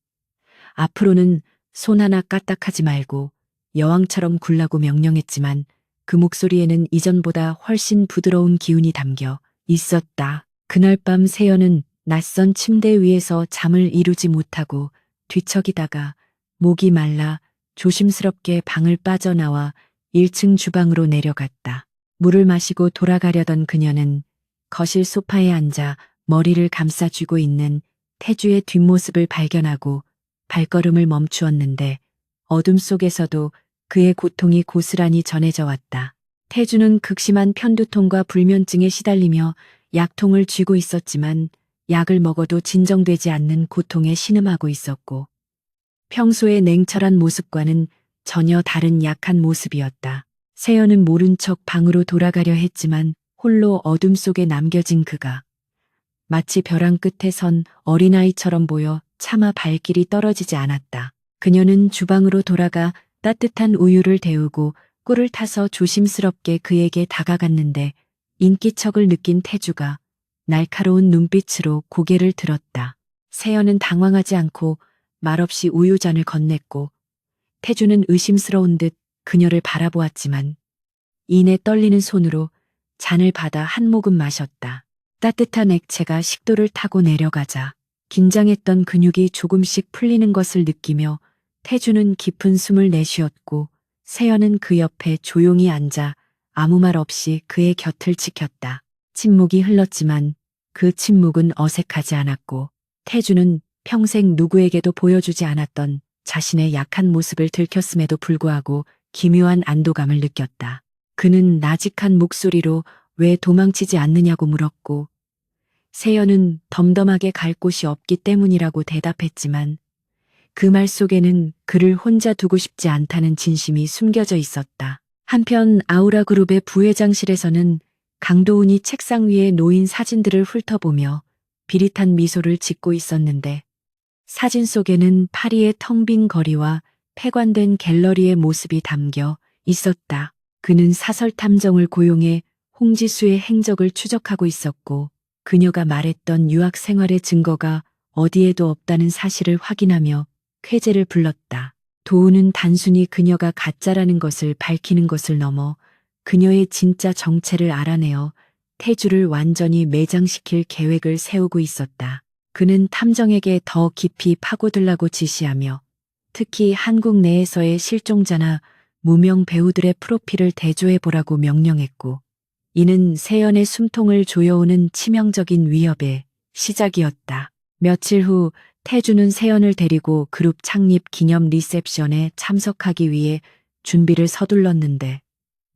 앞으로는 손 하나 까딱하지 말고 여왕처럼 굴라고 명령했지만 그 목소리에는 이전보다 훨씬 부드러운 기운이 담겨 있었다. 그날 밤 세연은 낯선 침대 위에서 잠을 이루지 못하고 뒤척이다가 목이 말라 조심스럽게 방을 빠져나와 1층 주방으로 내려갔다. 물을 마시고 돌아가려던 그녀는 거실 소파에 앉아 머리를 감싸쥐고 있는 태주의 뒷모습을 발견하고 발걸음을 멈추었는데 어둠 속에서도 그의 고통이 고스란히 전해져 왔다. 태주는 극심한 편두통과 불면증에 시달리며 약통을 쥐고 있었지만 약을 먹어도 진정되지 않는 고통에 신음하고 있었고 평소의 냉철한 모습과는 전혀 다른 약한 모습이었다. 세연은 모른 척 방으로 돌아가려 했지만 홀로 어둠 속에 남겨진 그가 마치 벼랑 끝에 선 어린아이처럼 보여 차마 발길이 떨어지지 않았다. 그녀는 주방으로 돌아가 따뜻한 우유를 데우고 꿀을 타서 조심스럽게 그에게 다가갔는데 인기척을 느낀 태주가 날카로운 눈빛으로 고개를 들었다. 세연은 당황하지 않고 말없이 우유잔을 건넸고 태주는 의심스러운 듯 그녀를 바라보았지만 이내 떨리는 손으로 잔을 받아 한 모금 마셨다. 따뜻한 액체가 식도를 타고 내려가자 긴장했던 근육이 조금씩 풀리는 것을 느끼며 태주는 깊은 숨을 내쉬었고 세연은 그 옆에 조용히 앉아 아무 말 없이 그의 곁을 지켰다. 침묵이 흘렀지만 그 침묵은 어색하지 않았고 태주는 평생 누구에게도 보여주지 않았던 자신의 약한 모습을 들켰음에도 불구하고 기묘한 안도감을 느꼈다. 그는 나직한 목소리로 왜 도망치지 않느냐고 물었고 세연은 덤덤하게 갈 곳이 없기 때문이라고 대답했지만 그 말 속에는 그를 혼자 두고 싶지 않다는 진심이 숨겨져 있었다. 한편 아우라그룹의 부회장실에서는 강도훈이 책상 위에 놓인 사진들을 훑어보며 비릿한 미소를 짓고 있었는데 사진 속에는 파리의 텅 빈 거리와 폐관된 갤러리의 모습이 담겨 있었다. 그는 사설 탐정을 고용해 홍지수의 행적을 추적하고 있었고 그녀가 말했던 유학 생활의 증거가 어디에도 없다는 사실을 확인하며 쾌재를 불렀다. 도우는 단순히 그녀가 가짜라는 것을 밝히는 것을 넘어 그녀의 진짜 정체를 알아내어 태주를 완전히 매장시킬 계획을 세우고 있었다. 그는 탐정에게 더 깊이 파고들라고 지시하며 특히 한국 내에서의 실종자나 무명 배우들의 프로필을 대조해보라고 명령했고, 이는 세연의 숨통을 조여오는 치명적인 위협의 시작이었다. 며칠 후 태주는 세연을 데리고 그룹 창립 기념 리셉션에 참석하기 위해 준비를 서둘렀는데,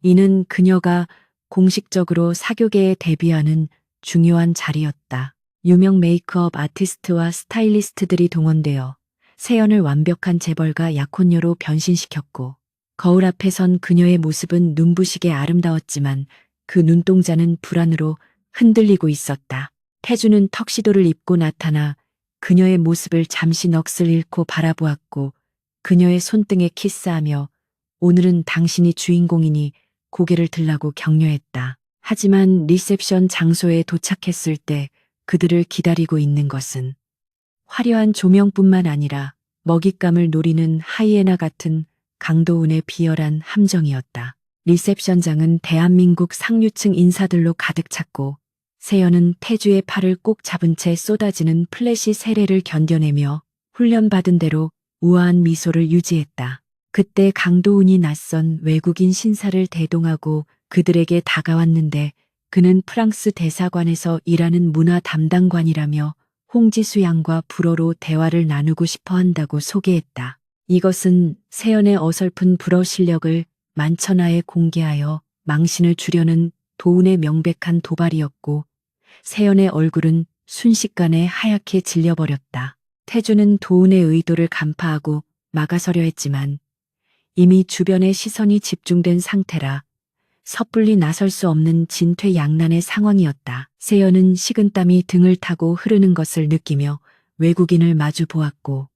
이는 그녀가 공식적으로 사교계에 데뷔하는 중요한 자리였다. 유명 메이크업 아티스트와 스타일리스트들이 동원되어 세연을 완벽한 재벌가 약혼녀로 변신시켰고, 거울 앞에 선 그녀의 모습은 눈부시게 아름다웠지만 그 눈동자는 불안으로 흔들리고 있었다. 태주는 턱시도를 입고 나타나 그녀의 모습을 잠시 넋을 잃고 바라보았고, 그녀의 손등에 키스하며 오늘은 당신이 주인공이니 고개를 들라고 격려했다. 하지만 리셉션 장소에 도착했을 때 그들을 기다리고 있는 것은 화려한 조명뿐만 아니라 먹잇감을 노리는 하이에나 같은 강도운의 비열한 함정이었다. 리셉션장은 대한민국 상류층 인사들로 가득 찼고, 세연은 태주의 팔을 꼭 잡은 채 쏟아지는 플래시 세례를 견뎌내며 훈련받은 대로 우아한 미소를 유지했다. 그때 강도운이 낯선 외국인 신사를 대동하고 그들에게 다가왔는데, 그는 프랑스 대사관에서 일하는 문화 담당관이라며 홍지수 양과 불어로 대화를 나누고 싶어 한다고 소개했다. 이것은 세연의 어설픈 불어 실력을 만천하에 공개하여 망신을 주려는 도운의 명백한 도발이었고, 세연의 얼굴은 순식간에 하얗게 질려버렸다. 태주는 도운의 의도를 간파하고 막아서려 했지만 이미 주변의 시선이 집중된 상태라 섣불리 나설 수 없는 진퇴양난의 상황이었다. 세연은 식은땀이 등을 타고 흐르는 것을 느끼며 외국인을 마주 보았고,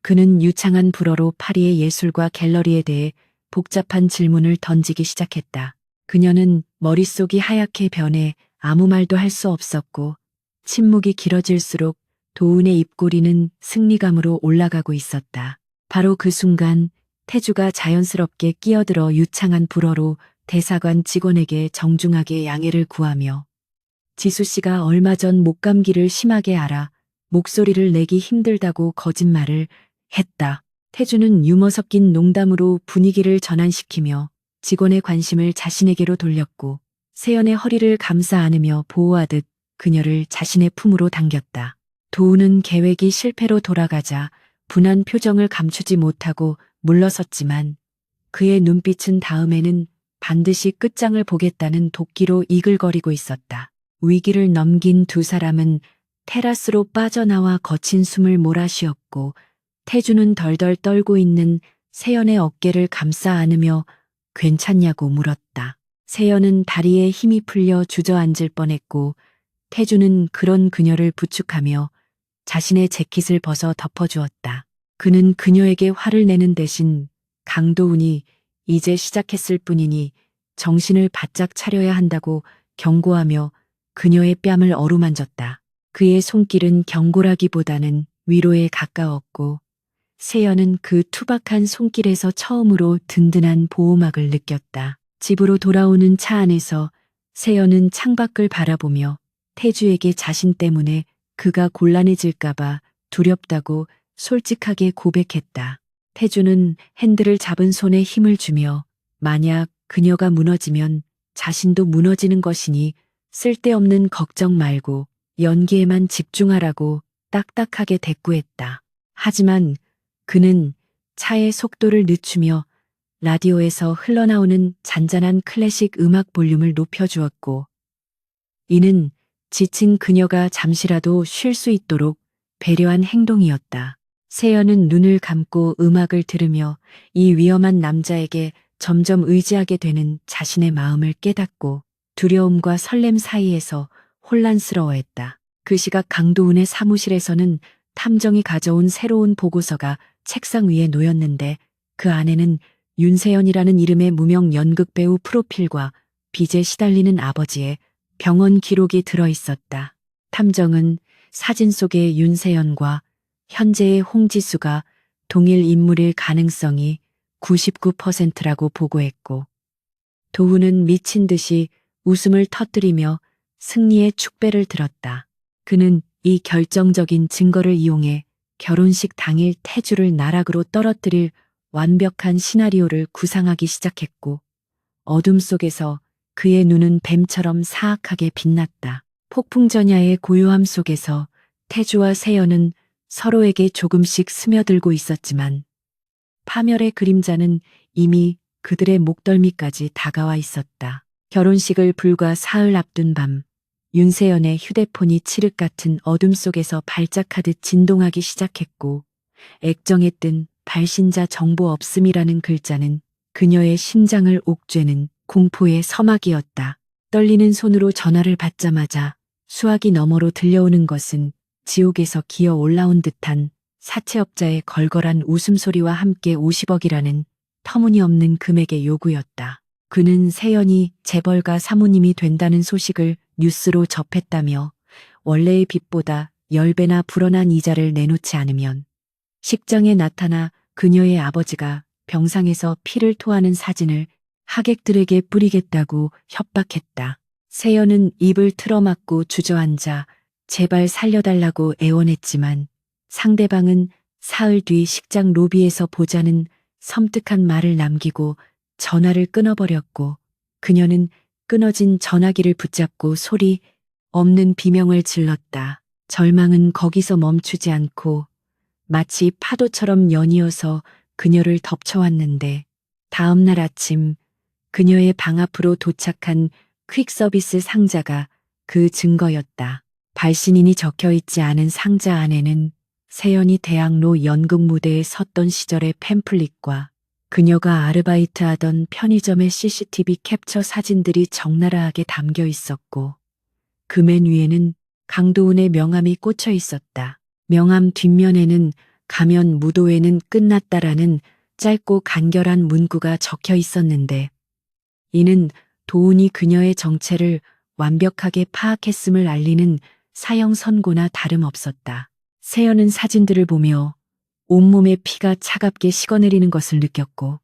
그는 유창한 불어로 파리의 예술과 갤러리에 대해 복잡한 질문을 던지기 시작했다. 그녀는 머릿속이 하얗게 변해 아무 말도 할 수 없었고, 침묵이 길어질수록 도운의 입꼬리는 승리감으로 올라가고 있었다. 바로 그 순간 태주가 자연스럽게 끼어들어 유창한 불어로 대사관 직원에게 정중하게 양해를 구하며, 지수 씨가 얼마 전 목감기를 심하게 앓아 목소리를 내기 힘들다고 거짓말을 했다. 태주는 유머 섞인 농담으로 분위기를 전환시키며 직원의 관심을 자신에게로 돌렸고, 세연의 허리를 감싸 안으며 보호하듯 그녀를 자신의 품으로 당겼다. 도우는 계획이 실패로 돌아가자 분한 표정을 감추지 못하고 물러섰지만, 그의 눈빛은 다음에는 반드시 끝장을 보겠다는 도끼로 이글거리고 있었다. 위기를 넘긴 두 사람은 테라스로 빠져나와 거친 숨을 몰아쉬었고, 태주는 덜덜 떨고 있는 세연의 어깨를 감싸 안으며 괜찮냐고 물었다. 세연은 다리에 힘이 풀려 주저앉을 뻔했고, 태주는 그런 그녀를 부축하며 자신의 재킷을 벗어 덮어주었다. 그는 그녀에게 화를 내는 대신 강도운이 이제 시작했을 뿐이니 정신을 바짝 차려야 한다고 경고하며 그녀의 뺨을 어루만졌다. 그의 손길은 경고라기보다는 위로에 가까웠고, 세연은 그 투박한 손길에서 처음으로 든든한 보호막을 느꼈다. 집으로 돌아오는 차 안에서 세연은 창밖을 바라보며 태주에게 자신 때문에 그가 곤란해질까봐 두렵다고 솔직하게 고백했다. 태주는 핸들을 잡은 손에 힘을 주며 만약 그녀가 무너지면 자신도 무너지는 것이니 쓸데없는 걱정 말고 연기에만 집중하라고 딱딱하게 대꾸했다. 하지만 그는 차의 속도를 늦추며 라디오에서 흘러나오는 잔잔한 클래식 음악 볼륨을 높여주었고, 이는 지친 그녀가 잠시라도 쉴 수 있도록 배려한 행동이었다. 세연은 눈을 감고 음악을 들으며 이 위험한 남자에게 점점 의지하게 되는 자신의 마음을 깨닫고 두려움과 설렘 사이에서 혼란스러워했다. 그 시각 강도운의 사무실에서는 탐정이 가져온 새로운 보고서가 책상 위에 놓였는데, 그 안에는 윤세연이라는 이름의 무명 연극배우 프로필과 빚에 시달리는 아버지의 병원 기록이 들어있었다. 탐정은 사진 속의 윤세연과 현재의 홍지수가 동일 인물일 가능성이 99%라고 보고했고, 도훈은 미친 듯이 웃음을 터뜨리며 승리의 축배를 들었다. 그는 이 결정적인 증거를 이용해 결혼식 당일 태주를 나락으로 떨어뜨릴 완벽한 시나리오를 구상하기 시작했고, 어둠 속에서 그의 눈은 뱀처럼 사악하게 빛났다. 폭풍전야의 고요함 속에서 태주와 세연은 서로에게 조금씩 스며들고 있었지만, 파멸의 그림자는 이미 그들의 목덜미까지 다가와 있었다. 결혼식을 불과 사흘 앞둔 밤, 윤세연의 휴대폰이 칠흑 같은 어둠 속에서 발작하듯 진동하기 시작했고, 액정에 뜬 발신자 정보 없음이라는 글자는 그녀의 심장을 옥죄는 공포의 서막이었다. 떨리는 손으로 전화를 받자마자 수화기 너머로 들려오는 것은 지옥에서 기어 올라온 듯한 사채업자의 걸걸한 웃음소리와 함께 50억이라는 터무니없는 금액의 요구였다. 그는 세연이 재벌가 사모님이 된다는 소식을 뉴스로 접했다며 원래의 빚보다 10배나 불어난 이자를 내놓지 않으면 식장에 나타나 그녀의 아버지가 병상에서 피를 토하는 사진을 하객들에게 뿌리겠다고 협박했다. 세연은 입을 틀어막고 주저앉아 제발 살려달라고 애원했지만 상대방은 사흘 뒤 식장 로비에서 보자는 섬뜩한 말을 남기고 전화를 끊어버렸고, 그녀는 끊어진 전화기를 붙잡고 소리 없는 비명을 질렀다. 절망은 거기서 멈추지 않고 마치 파도처럼 연이어서 그녀를 덮쳐왔는데, 다음 날 아침 그녀의 방 앞으로 도착한 퀵서비스 상자가 그 증거였다. 발신인이 적혀 있지 않은 상자 안에는 세연이 대학로 연극 무대에 섰던 시절의 팸플릿과 그녀가 아르바이트하던 편의점의 CCTV 캡처 사진들이 적나라하게 담겨 있었고, 그 맨 위에는 강도훈의 명함이 꽂혀 있었다. 명함 뒷면에는 가면 무도회는 끝났다라는 짧고 간결한 문구가 적혀 있었는데, 이는 도훈이 그녀의 정체를 완벽하게 파악했음을 알리는 사형 선고나 다름없었다. 세연은 사진들을 보며 온몸의 피가 차갑게 식어내리는 것을 느꼈고,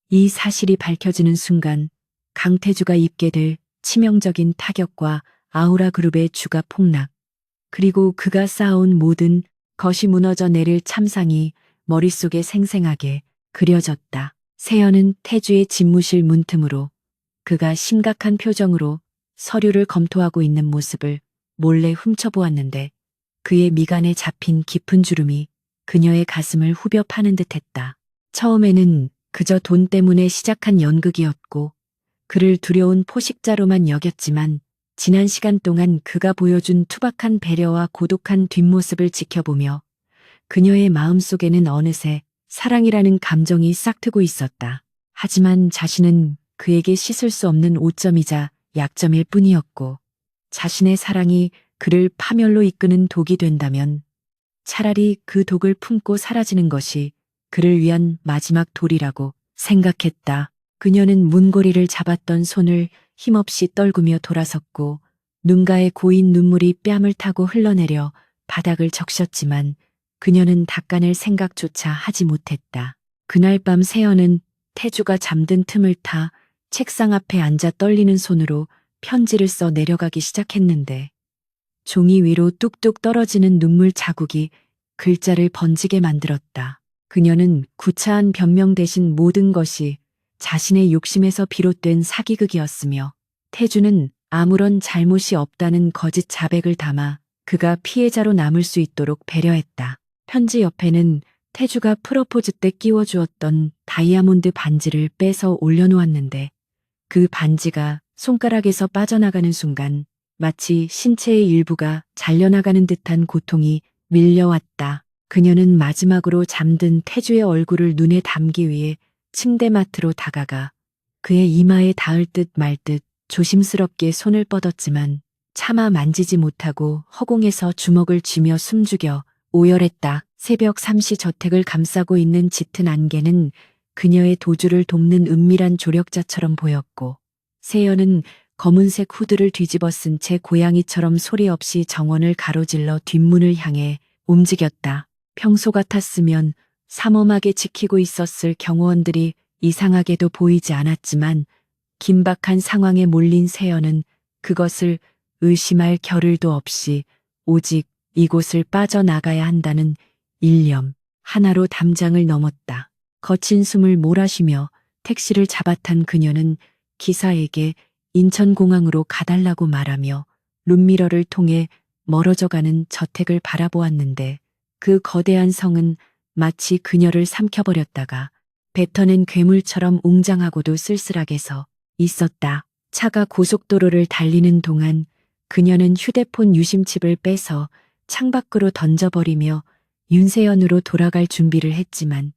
이 사실이 밝혀지는 순간 강태주가 입게 될 치명적인 타격과 아우라 그룹의 주가 폭락, 그리고 그가 쌓아온 모든 것이 무너져 내릴 참상이 머릿속에 생생하게 그려졌다. 세연은 태주의 집무실 문틈으로 그가 심각한 표정으로 서류를 검토하고 있는 모습을 몰래 훔쳐보았는데, 그의 미간에 잡힌 깊은 주름이 그녀의 가슴을 후벼 파는 듯했다. 처음에는 그저 돈 때문에 시작한 연극이었고 그를 두려운 포식자로만 여겼지만, 지난 시간 동안 그가 보여준 투박한 배려와 고독한 뒷모습을 지켜보며 그녀의 마음속에는 어느새 사랑이라는 감정이 싹트고 있었다. 하지만 자신은 그에게 씻을 수 없는 오점이자 약점일 뿐이었고, 자신의 사랑이 그를 파멸로 이끄는 독이 된다면 차라리 그 독을 품고 사라지는 것이 그를 위한 마지막 도리라고 생각했다. 그녀는 문고리를 잡았던 손을 힘없이 떨구며 돌아섰고, 눈가에 고인 눈물이 뺨을 타고 흘러내려 바닥을 적셨지만 그녀는 닦아낼 생각조차 하지 못했다. 그날 밤 세연은 태주가 잠든 틈을 타 책상 앞에 앉아 떨리는 손으로 편지를 써 내려가기 시작했는데, 종이 위로 뚝뚝 떨어지는 눈물 자국이 글자를 번지게 만들었다. 그녀는 구차한 변명 대신 모든 것이 자신의 욕심에서 비롯된 사기극이었으며, 태주는 아무런 잘못이 없다는 거짓 자백을 담아 그가 피해자로 남을 수 있도록 배려했다. 편지 옆에는 태주가 프러포즈 때 끼워주었던 다이아몬드 반지를 빼서 올려놓았는데, 그 반지가 손가락에서 빠져나가는 순간 마치 신체의 일부가 잘려나가는 듯한 고통이 밀려왔다. 그녀는 마지막으로 잠든 태주의 얼굴을 눈에 담기 위해 침대맡으로 다가가 그의 이마에 닿을 듯 말 듯 조심스럽게 손을 뻗었지만 차마 만지지 못하고 허공에서 주먹을 쥐며 숨죽여 오열했다. 새벽 3시 저택을 감싸고 있는 짙은 안개는 그녀의 도주를 돕는 은밀한 조력자처럼 보였고, 세연은 검은색 후드를 뒤집어 쓴 채 고양이처럼 소리 없이 정원을 가로질러 뒷문을 향해 움직였다. 평소 같았으면 삼엄하게 지키고 있었을 경호원들이 이상하게도 보이지 않았지만 긴박한 상황에 몰린 세연은 그것을 의심할 겨를도 없이 오직 이곳을 빠져나가야 한다는 일념 하나로 담장을 넘었다. 거친 숨을 몰아쉬며 택시를 잡아탄 그녀는 기사에게 인천공항으로 가달라고 말하며 룸미러를 통해 멀어져가는 저택을 바라보았는데 그 거대한 성은 마치 그녀를 삼켜버렸다가 뱉어낸 괴물처럼 웅장하고도 쓸쓸하게 서 있었다. 차가 고속도로를 달리는 동안 그녀는 휴대폰 유심칩을 빼서 창밖으로 던져버리며 윤세연으로 돌아갈 준비를 했지만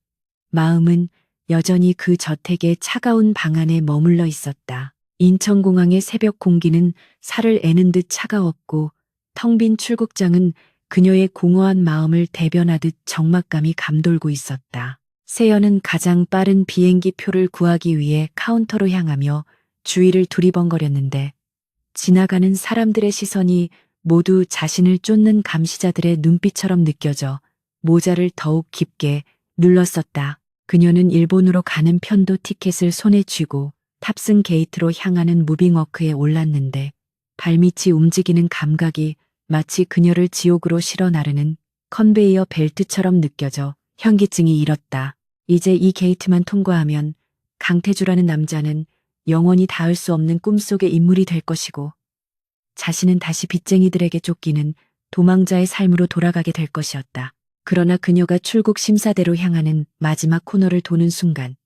마음은 여전히 그 저택의 차가운 방 안에 머물러 있었다. 인천공항의 새벽 공기는 살을 애는 듯 차가웠고 텅 빈 출국장은 그녀의 공허한 마음을 대변하듯 적막감이 감돌고 있었다. 세연은 가장 빠른 비행기 표를 구하기 위해 카운터로 향하며 주위를 두리번거렸는데 지나가는 사람들의 시선이 모두 자신을 쫓는 감시자들의 눈빛처럼 느껴져 모자를 더욱 깊게 눌렀었다. 그녀는 일본으로 가는 편도 티켓을 손에 쥐고 탑승 게이트로 향하는 무빙워크에 올랐는데 발밑이 움직이는 감각이 마치 그녀를 지옥으로 실어 나르는 컨베이어 벨트처럼 느껴져 현기증이 일었다. 이제 이 게이트만 통과하면 강태주라는 남자는 영원히 닿을 수 없는 꿈속의 인물이 될 것이고 자신은 다시 빚쟁이들에게 쫓기는 도망자의 삶으로 돌아가게 될 것이었다. 그러나 그녀가 출국 심사대로 향하는 마지막 코너를 도는 순간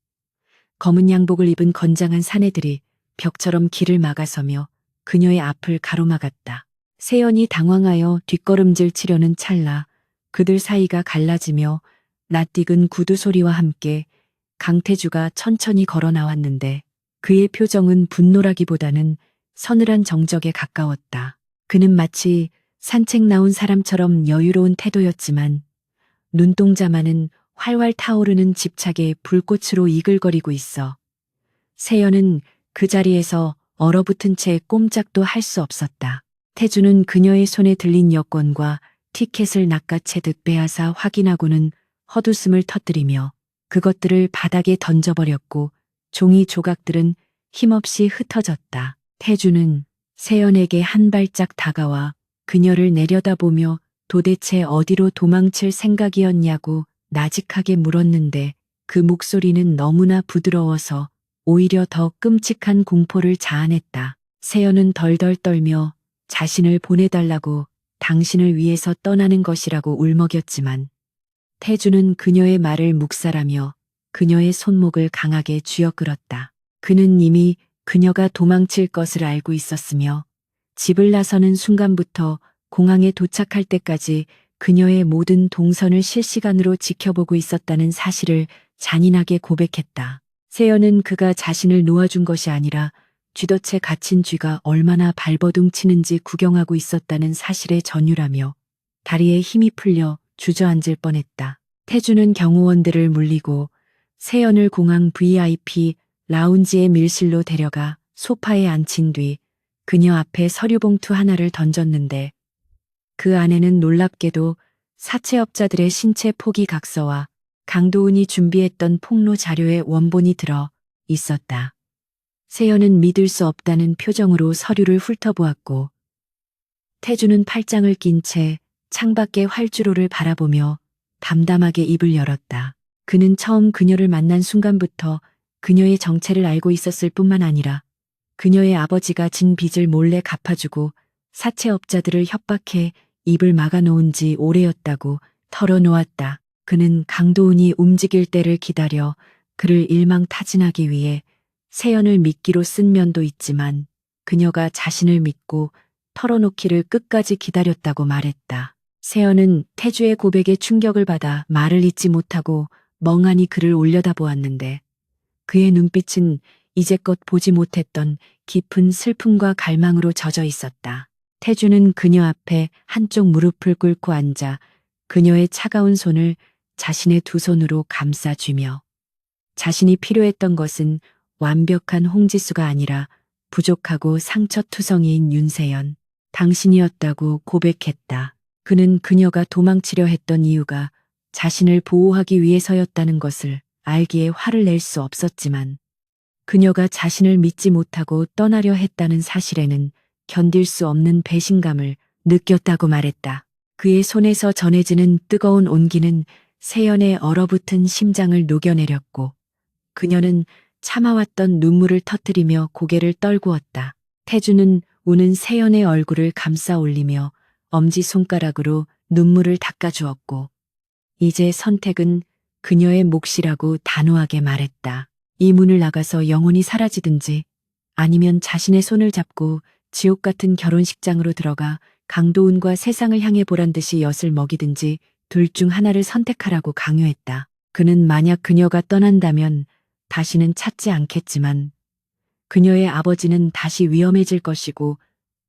검은 양복을 입은 건장한 사내들이 벽처럼 길을 막아서며 그녀의 앞을 가로막았다. 세연이 당황하여 뒷걸음질 치려는 찰나 그들 사이가 갈라지며 낯익은 구두 소리와 함께 강태주가 천천히 걸어 나왔는데 그의 표정은 분노라기보다는 서늘한 정적에 가까웠다. 그는 마치 산책 나온 사람처럼 여유로운 태도였지만 눈동자만은 활활 타오르는 집착의 불꽃으로 이글거리고 있어 세연은 그 자리에서 얼어붙은 채 꼼짝도 할 수 없었다. 태주는 그녀의 손에 들린 여권과 티켓을 낚아채듯 빼앗아 확인하고는 헛웃음을 터뜨리며 그것들을 바닥에 던져버렸고 종이 조각들은 힘없이 흩어졌다. 태주는 세연에게 한 발짝 다가와 그녀를 내려다보며 도대체 어디로 도망칠 생각이었냐고 나직하게 물었는데 그 목소리는 너무나 부드러워서 오히려 더 끔찍한 공포를 자아냈다. 세연은 덜덜 떨며 자신을 보내달라고 당신을 위해서 떠나는 것이라고 울먹였지만 태주는 그녀의 말을 묵살하며 그녀의 손목을 강하게 쥐어끌었다. 그는 이미 그녀가 도망칠 것을 알고 있었으며 집을 나서는 순간부터 공항에 도착할 때까지 그녀의 모든 동선을 실시간으로 지켜보고 있었다는 사실을 잔인하게 고백했다. 세연은 그가 자신을 놓아준 것이 아니라 쥐덫에 갇힌 쥐가 얼마나 발버둥 치는지 구경하고 있었다는 사실에 전율하며 다리에 힘이 풀려 주저앉을 뻔했다. 태주는 경호원들을 물리고 세연을 공항 VIP 라운지의 밀실로 데려가 소파에 앉힌 뒤 그녀 앞에 서류 봉투 하나를 던졌는데 그 안에는 놀랍게도 사채업자들의 신체 포기 각서와 강도훈이 준비했던 폭로 자료의 원본이 들어 있었다. 세연은 믿을 수 없다는 표정으로 서류를 훑어보았고 태주는 팔짱을 낀 채 창밖의 활주로를 바라보며 담담하게 입을 열었다. 그는 처음 그녀를 만난 순간부터 그녀의 정체를 알고 있었을 뿐만 아니라 그녀의 아버지가 진 빚을 몰래 갚아주고 사채업자들을 협박해 입을 막아놓은 지 오래였다고 털어놓았다. 그는 강도훈이 움직일 때를 기다려 그를 일망타진하기 위해 세연을 미끼로 쓴 면도 있지만 그녀가 자신을 믿고 털어놓기를 끝까지 기다렸다고 말했다. 세연은 태주의 고백에 충격을 받아 말을 잇지 못하고 멍하니 그를 올려다보았는데 그의 눈빛은 이제껏 보지 못했던 깊은 슬픔과 갈망으로 젖어 있었다. 태주는 그녀 앞에 한쪽 무릎을 꿇고 앉아 그녀의 차가운 손을 자신의 두 손으로 감싸쥐며 자신이 필요했던 것은 완벽한 홍지수가 아니라 부족하고 상처투성이인 윤세연, 당신이었다고 고백했다. 그는 그녀가 도망치려 했던 이유가 자신을 보호하기 위해서였다는 것을 알기에 화를 낼 수 없었지만 그녀가 자신을 믿지 못하고 떠나려 했다는 사실에는 견딜 수 없는 배신감을 느꼈다고 말했다. 그의 손에서 전해지는 뜨거운 온기는 세연의 얼어붙은 심장을 녹여내렸고 그녀는 참아왔던 눈물을 터뜨리며 고개를 떨구었다. 태주는 우는 세연의 얼굴을 감싸 올리며 엄지손가락으로 눈물을 닦아주었고 이제 선택은 그녀의 몫이라고 단호하게 말했다. 이 문을 나가서 영원히 사라지든지 아니면 자신의 손을 잡고 지옥 같은 결혼식장으로 들어가 강도훈과 세상을 향해 보란 듯이 엿을 먹이든지 둘 중 하나를 선택하라고 강요했다. 그는 만약 그녀가 떠난다면 다시는 찾지 않겠지만 그녀의 아버지는 다시 위험해질 것이고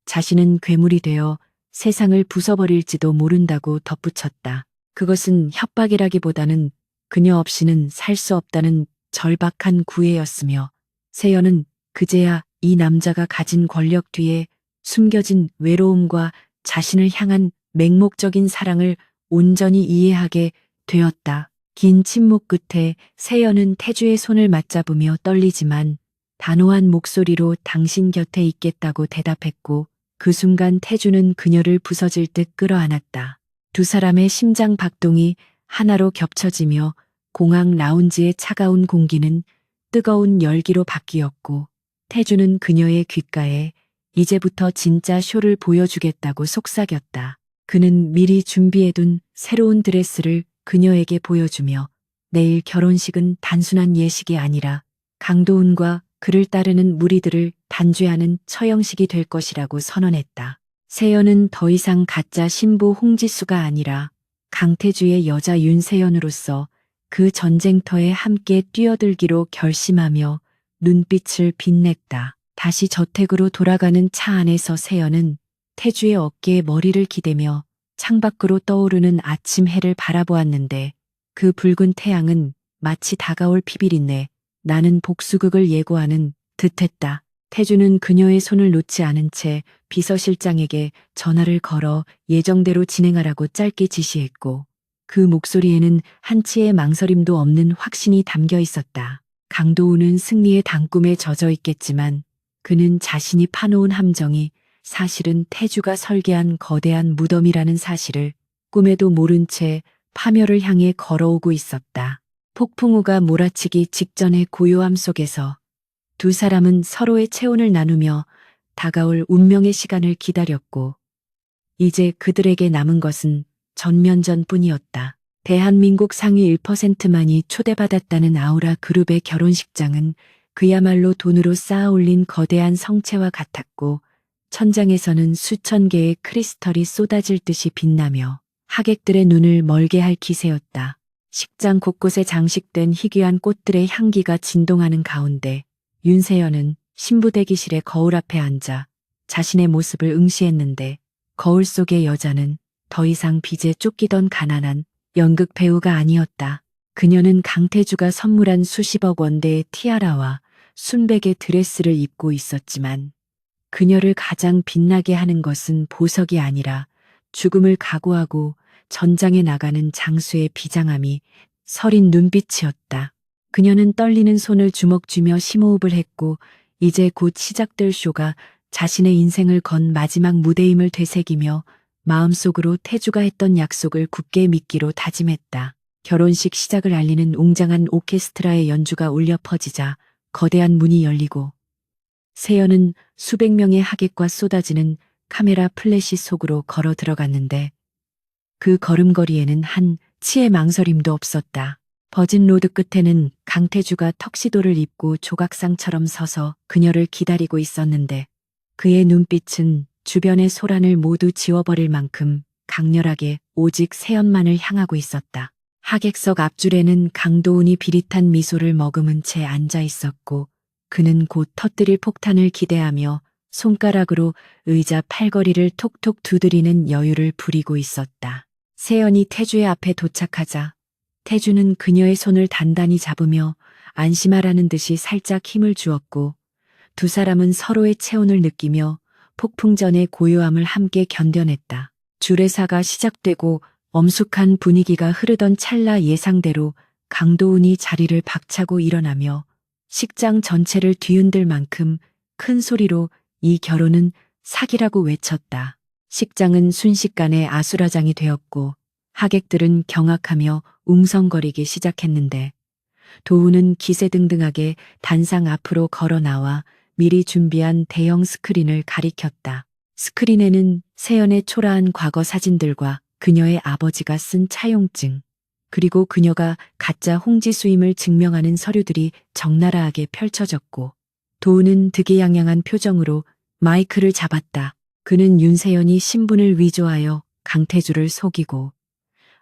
자신은 괴물이 되어 세상을 부숴버릴지도 모른다고 덧붙였다. 그것은 협박이라기보다는 그녀 없이는 살 수 없다는 절박한 구애였으며 세연은 그제야 이 남자가 가진 권력 뒤에 숨겨진 외로움과 자신을 향한 맹목적인 사랑을 온전히 이해하게 되었다. 긴 침묵 끝에 세연은 태주의 손을 맞잡으며 떨리지만 단호한 목소리로 당신 곁에 있겠다고 대답했고 그 순간 태주는 그녀를 부서질 듯 끌어안았다. 두 사람의 심장 박동이 하나로 겹쳐지며 공항 라운지의 차가운 공기는 뜨거운 열기로 바뀌었고 태주는 그녀의 귓가에 이제부터 진짜 쇼를 보여주겠다고 속삭였다. 그는 미리 준비해둔 새로운 드레스를 그녀에게 보여주며 내일 결혼식은 단순한 예식이 아니라 강도훈과 그를 따르는 무리들을 단죄하는 처형식이 될 것이라고 선언했다. 세연은 더 이상 가짜 신부 홍지수가 아니라 강태주의 여자 윤세연으로서 그 전쟁터에 함께 뛰어들기로 결심하며 눈빛을 빛냈다. 다시 저택으로 돌아가는 차 안에서 세연은 태주의 어깨에 머리를 기대며 창밖으로 떠오르는 아침 해를 바라보았는데 그 붉은 태양은 마치 다가올 피비린내 나는 복수극을 예고하는 듯했다. 태주는 그녀의 손을 놓지 않은 채 비서실장에게 전화를 걸어 예정대로 진행하라고 짧게 지시했고 그 목소리에는 한치의 망설임도 없는 확신이 담겨 있었다. 강도훈은 승리의 단꿈에 젖어 있겠지만 그는 자신이 파놓은 함정이 사실은 태주가 설계한 거대한 무덤이라는 사실을 꿈에도 모른 채 파멸을 향해 걸어오고 있었다. 폭풍우가 몰아치기 직전의 고요함 속에서 두 사람은 서로의 체온을 나누며 다가올 운명의 시간을 기다렸고 이제 그들에게 남은 것은 전면전뿐이었다. 대한민국 상위 1%만이 초대받았다는 아우라 그룹의 결혼식장은 그야말로 돈으로 쌓아 올린 거대한 성체와 같았고 천장에서는 수천 개의 크리스털이 쏟아질 듯이 빛나며 하객들의 눈을 멀게 할 기세였다. 식장 곳곳에 장식된 희귀한 꽃들의 향기가 진동하는 가운데 윤세연은 신부 대기실의 거울 앞에 앉아 자신의 모습을 응시했는데 거울 속의 여자는 더 이상 빚에 쫓기던 가난한 연극 배우가 아니었다. 그녀는 강태주가 선물한 수십억 원대의 티아라와 순백의 드레스를 입고 있었지만 그녀를 가장 빛나게 하는 것은 보석이 아니라 죽음을 각오하고 전장에 나가는 장수의 비장함이 서린 눈빛이었다. 그녀는 떨리는 손을 주먹 쥐며 심호흡을 했고 이제 곧 시작될 쇼가 자신의 인생을 건 마지막 무대임을 되새기며 마음속으로 태주가 했던 약속을 굳게 믿기로 다짐했다. 결혼식 시작을 알리는 웅장한 오케스트라의 연주가 울려 퍼지자 거대한 문이 열리고 세연은 수백 명의 하객과 쏟아지는 카메라 플래시 속으로 걸어 들어갔는데 그 걸음걸이에는 한 치의 망설임도 없었다. 버진 로드 끝에는 강태주가 턱시도를 입고 조각상처럼 서서 그녀를 기다리고 있었는데 그의 눈빛은 주변의 소란을 모두 지워버릴 만큼 강렬하게 오직 세연만을 향하고 있었다. 하객석 앞줄에는 강도훈이 비릿한 미소를 머금은 채 앉아 있었고 그는 곧 터뜨릴 폭탄을 기대하며 손가락으로 의자 팔걸이를 톡톡 두드리는 여유를 부리고 있었다. 세연이 태주의 앞에 도착하자 태주는 그녀의 손을 단단히 잡으며 안심하라는 듯이 살짝 힘을 주었고 두 사람은 서로의 체온을 느끼며 폭풍전의 고요함을 함께 견뎌냈다. 주례사가 시작되고 엄숙한 분위기가 흐르던 찰나 예상대로 강도훈이 자리를 박차고 일어나며 식장 전체를 뒤흔들 만큼 큰 소리로 이 결혼은 사기라고 외쳤다. 식장은 순식간에 아수라장이 되었고 하객들은 경악하며 웅성거리기 시작했는데 도훈은 기세등등하게 단상 앞으로 걸어 나와 미리 준비한 대형 스크린을 가리켰다. 스크린에는 세연의 초라한 과거 사진들과 그녀의 아버지가 쓴 차용증, 그리고 그녀가 가짜 홍지수임을 증명하는 서류들이 적나라하게 펼쳐졌고 도훈은 득이양양한 표정으로 마이크를 잡았다. 그는 윤세연이 신분을 위조하여 강태주를 속이고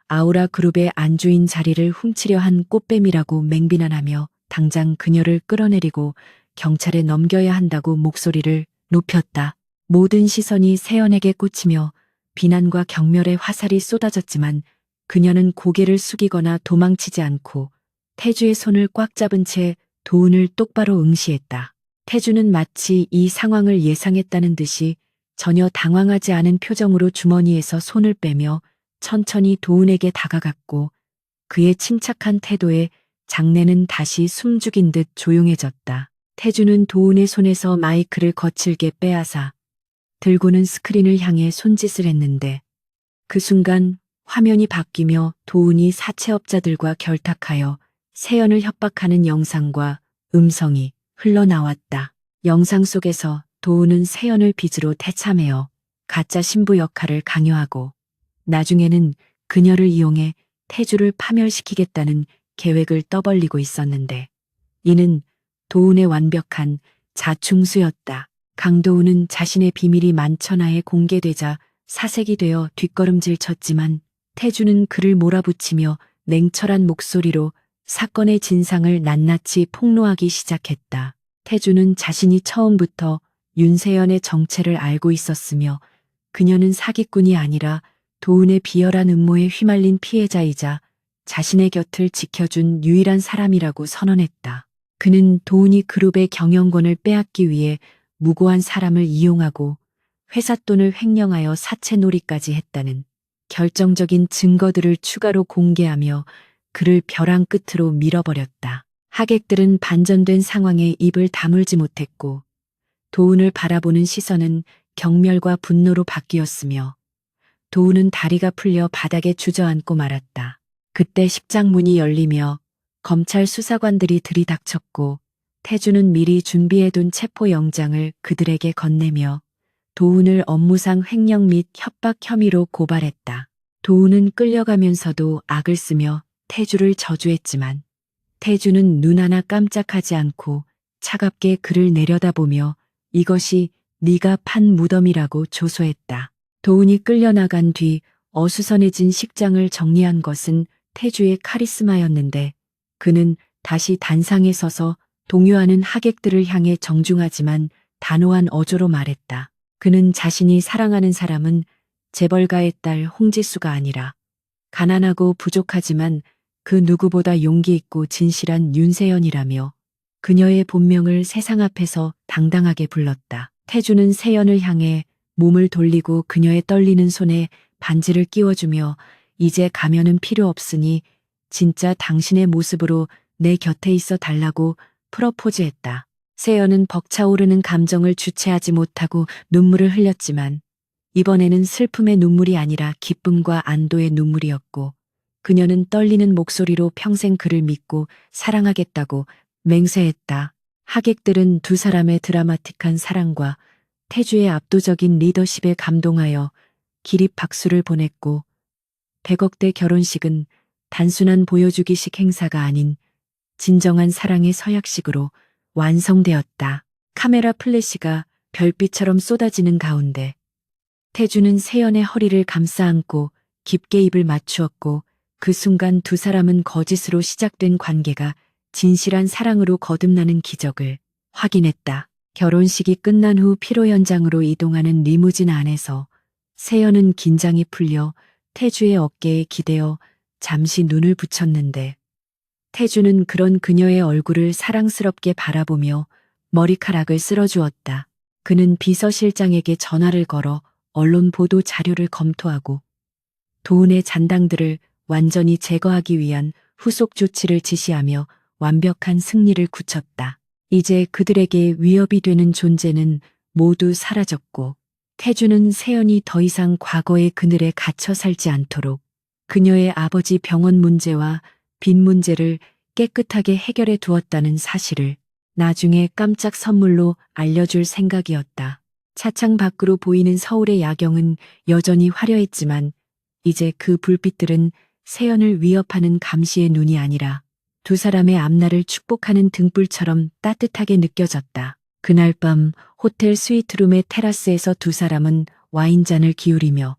아우라 그룹의 안주인 자리를 훔치려 한 꽃뱀이라고 맹비난하며 당장 그녀를 끌어내리고 경찰에 넘겨야 한다고 목소리를 높였다. 모든 시선이 세연에게 꽂히며 비난과 경멸의 화살이 쏟아졌지만 그녀는 고개를 숙이거나 도망치지 않고 태주의 손을 꽉 잡은 채 도훈을 똑바로 응시했다. 태주는 마치 이 상황을 예상했다는 듯이 전혀 당황하지 않은 표정으로 주머니에서 손을 빼며 천천히 도훈에게 다가갔고 그의 침착한 태도에 장내는 다시 숨죽인 듯 조용해졌다. 태주는 도훈의 손에서 마이크를 거칠게 빼앗아 들고는 스크린을 향해 손짓을 했는데 그 순간 화면이 바뀌며 도훈이 사채업자들과 결탁하여 세연을 협박하는 영상과 음성이 흘러나왔다. 영상 속에서 도훈은 세연을 빚으로 대참하여 가짜 신부 역할을 강요하고 나중에는 그녀를 이용해 태주를 파멸시키겠다는 계획을 떠벌리고 있었는데 이는 도훈의 완벽한 자충수였다. 강도훈은 자신의 비밀이 만천하에 공개되자 사색이 되어 뒷걸음질 쳤지만 태주는 그를 몰아붙이며 냉철한 목소리로 사건의 진상을 낱낱이 폭로하기 시작했다. 태주는 자신이 처음부터 윤세연의 정체를 알고 있었으며 그녀는 사기꾼이 아니라 도훈의 비열한 음모에 휘말린 피해자이자 자신의 곁을 지켜준 유일한 사람이라고 선언했다. 그는 도훈이 그룹의 경영권을 빼앗기 위해 무고한 사람을 이용하고 회사 돈을 횡령하여 사채놀이까지 했다는 결정적인 증거들을 추가로 공개하며 그를 벼랑 끝으로 밀어버렸다. 하객들은 반전된 상황에 입을 다물지 못했고 도훈을 바라보는 시선은 경멸과 분노로 바뀌었으며 도훈은 다리가 풀려 바닥에 주저앉고 말았다. 그때 식장 문이 열리며 검찰 수사관들이 들이닥쳤고 태주는 미리 준비해둔 체포영장을 그들에게 건네며 도훈을 업무상 횡령 및 협박 혐의로 고발했다. 도훈은 끌려가면서도 악을 쓰며 태주를 저주했지만 태주는 눈 하나 깜짝하지 않고 차갑게 그를 내려다보며 이것이 네가 판 무덤이라고 조소했다. 도훈이 끌려나간 뒤 어수선해진 식장을 정리한 것은 태주의 카리스마였는데 그는 다시 단상에 서서 동요하는 하객들을 향해 정중하지만 단호한 어조로 말했다. 그는 자신이 사랑하는 사람은 재벌가의 딸 홍지수가 아니라 가난하고 부족하지만 그 누구보다 용기 있고 진실한 윤세연이라며 그녀의 본명을 세상 앞에서 당당하게 불렀다. 태주는 세연을 향해 몸을 돌리고 그녀의 떨리는 손에 반지를 끼워주며 이제 가면은 필요 없으니 진짜 당신의 모습으로 내 곁에 있어 달라고 프러포즈했다. 세연은 벅차오르는 감정을 주체하지 못하고 눈물을 흘렸지만 이번에는 슬픔의 눈물이 아니라 기쁨과 안도의 눈물이었고 그녀는 떨리는 목소리로 평생 그를 믿고 사랑하겠다고 맹세했다. 하객들은 두 사람의 드라마틱한 사랑과 태주의 압도적인 리더십에 감동하여 기립 박수를 보냈고 100억대 결혼식은 단순한 보여주기식 행사가 아닌 진정한 사랑의 서약식으로 완성되었다. 카메라 플래시가 별빛처럼 쏟아지는 가운데 태주는 세연의 허리를 감싸 안고 깊게 입을 맞추었고 그 순간 두 사람은 거짓으로 시작된 관계가 진실한 사랑으로 거듭나는 기적을 확인했다. 결혼식이 끝난 후 피로 현장으로 이동하는 리무진 안에서 세연은 긴장이 풀려 태주의 어깨에 기대어 잠시 눈을 붙였는데 태주는 그런 그녀의 얼굴을 사랑스럽게 바라보며 머리카락을 쓸어주었다. 그는 비서실장에게 전화를 걸어 언론 보도 자료를 검토하고 도은의 잔당들을 완전히 제거하기 위한 후속 조치를 지시하며 완벽한 승리를 굳혔다. 이제 그들에게 위협이 되는 존재는 모두 사라졌고 태주는 세연이 더 이상 과거의 그늘에 갇혀 살지 않도록 그녀의 아버지 병원 문제와 빚 문제를 깨끗하게 해결해 두었다는 사실을 나중에 깜짝 선물로 알려줄 생각이었다. 차창 밖으로 보이는 서울의 야경은 여전히 화려했지만 이제 그 불빛들은 세연을 위협하는 감시의 눈이 아니라 두 사람의 앞날을 축복하는 등불처럼 따뜻하게 느껴졌다. 그날 밤 호텔 스위트룸의 테라스에서 두 사람은 와인잔을 기울이며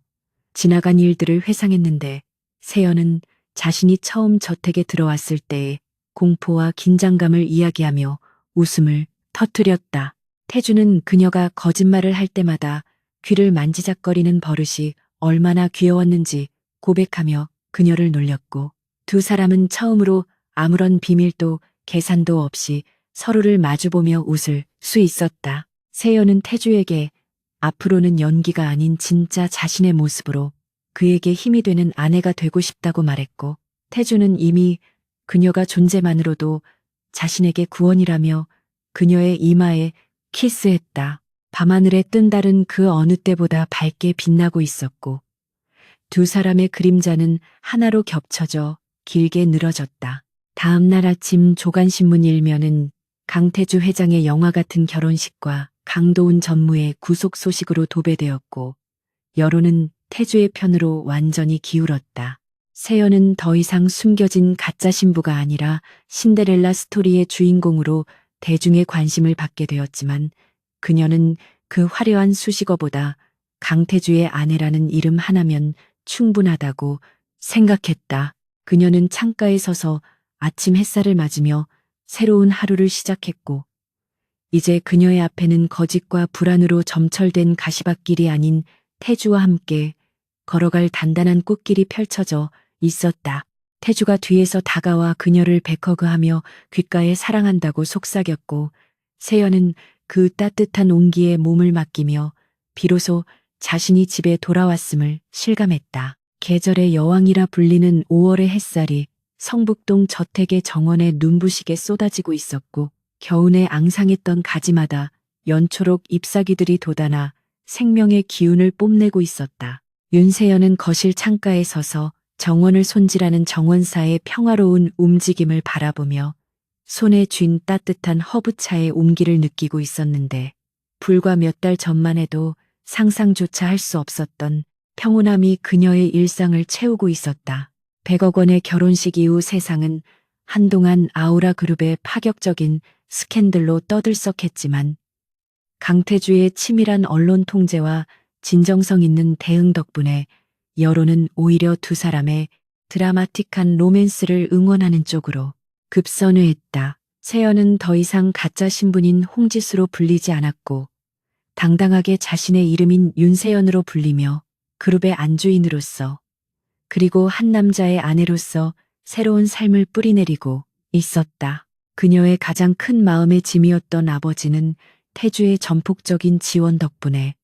지나간 일들을 회상했는데 세연은 자신이 처음 저택에 들어왔을 때의 공포와 긴장감을 이야기하며 웃음을 터뜨렸다. 태주는 그녀가 거짓말을 할 때마다 귀를 만지작거리는 버릇이 얼마나 귀여웠는지 고백하며 그녀를 놀렸고 두 사람은 처음으로 아무런 비밀도 계산도 없이 서로를 마주보며 웃을 수 있었다. 세연은 태주에게 앞으로는 연기가 아닌 진짜 자신의 모습으로 그에게 힘이 되는 아내가 되고 싶다고 말했고 태주는 이미 그녀가 존재만으로도 자신에게 구원이라며 그녀의 이마에 키스했다. 밤하늘에 뜬 달은 그 어느 때보다 밝게 빛나고 있었고 두 사람의 그림자는 하나로 겹쳐져 길게 늘어졌다. 다음 날 아침 조간신문 일면은 강태주 회장의 영화 같은 결혼식과 강도훈 전무의 구속 소식으로 도배되었고 여론은 태주의 편으로 완전히 기울었다. 세연은 더 이상 숨겨진 가짜 신부가 아니라 신데렐라 스토리의 주인공으로 대중의 관심을 받게 되었지만 그녀는 그 화려한 수식어보다 강태주의 아내라는 이름 하나면 충분하다고 생각했다. 그녀는 창가에 서서 아침 햇살을 맞으며 새로운 하루를 시작했고 이제 그녀의 앞에는 거짓과 불안으로 점철된 가시밭길이 아닌 태주와 함께 걸어갈 단단한 꽃길이 펼쳐져 있었다. 태주가 뒤에서 다가와 그녀를 백허그하며 귓가에 사랑한다고 속삭였고 세연은 그 따뜻한 온기에 몸을 맡기며 비로소 자신이 집에 돌아왔음을 실감했다. 계절의 여왕이라 불리는 5월의 햇살이 성북동 저택의 정원에 눈부시게 쏟아지고 있었고 겨우내 앙상했던 가지마다 연초록 잎사귀들이 돋아나 생명의 기운을 뽐내고 있었다. 윤세연은 거실 창가에 서서 정원을 손질하는 정원사의 평화로운 움직임을 바라보며 손에 쥔 따뜻한 허브차의 온기를 느끼고 있었는데 불과 몇 달 전만 해도 상상조차 할 수 없었던 평온함이 그녀의 일상을 채우고 있었다. 100억 원의 결혼식 이후 세상은 한동안 아우라 그룹의 파격적인 스캔들로 떠들썩했지만 강태주의 치밀한 언론 통제와 진정성 있는 대응 덕분에 여론은 오히려 두 사람의 드라마틱한 로맨스를 응원하는 쪽으로 급선회했다. 세연은 더 이상 가짜 신분인 홍지수로 불리지 않았고 당당하게 자신의 이름인 윤세연으로 불리며 그룹의 안주인으로서 그리고 한 남자의 아내로서 새로운 삶을 뿌리내리고 있었다. 그녀의 가장 큰 마음의 짐이었던 아버지는 태주의 전폭적인 지원 덕분에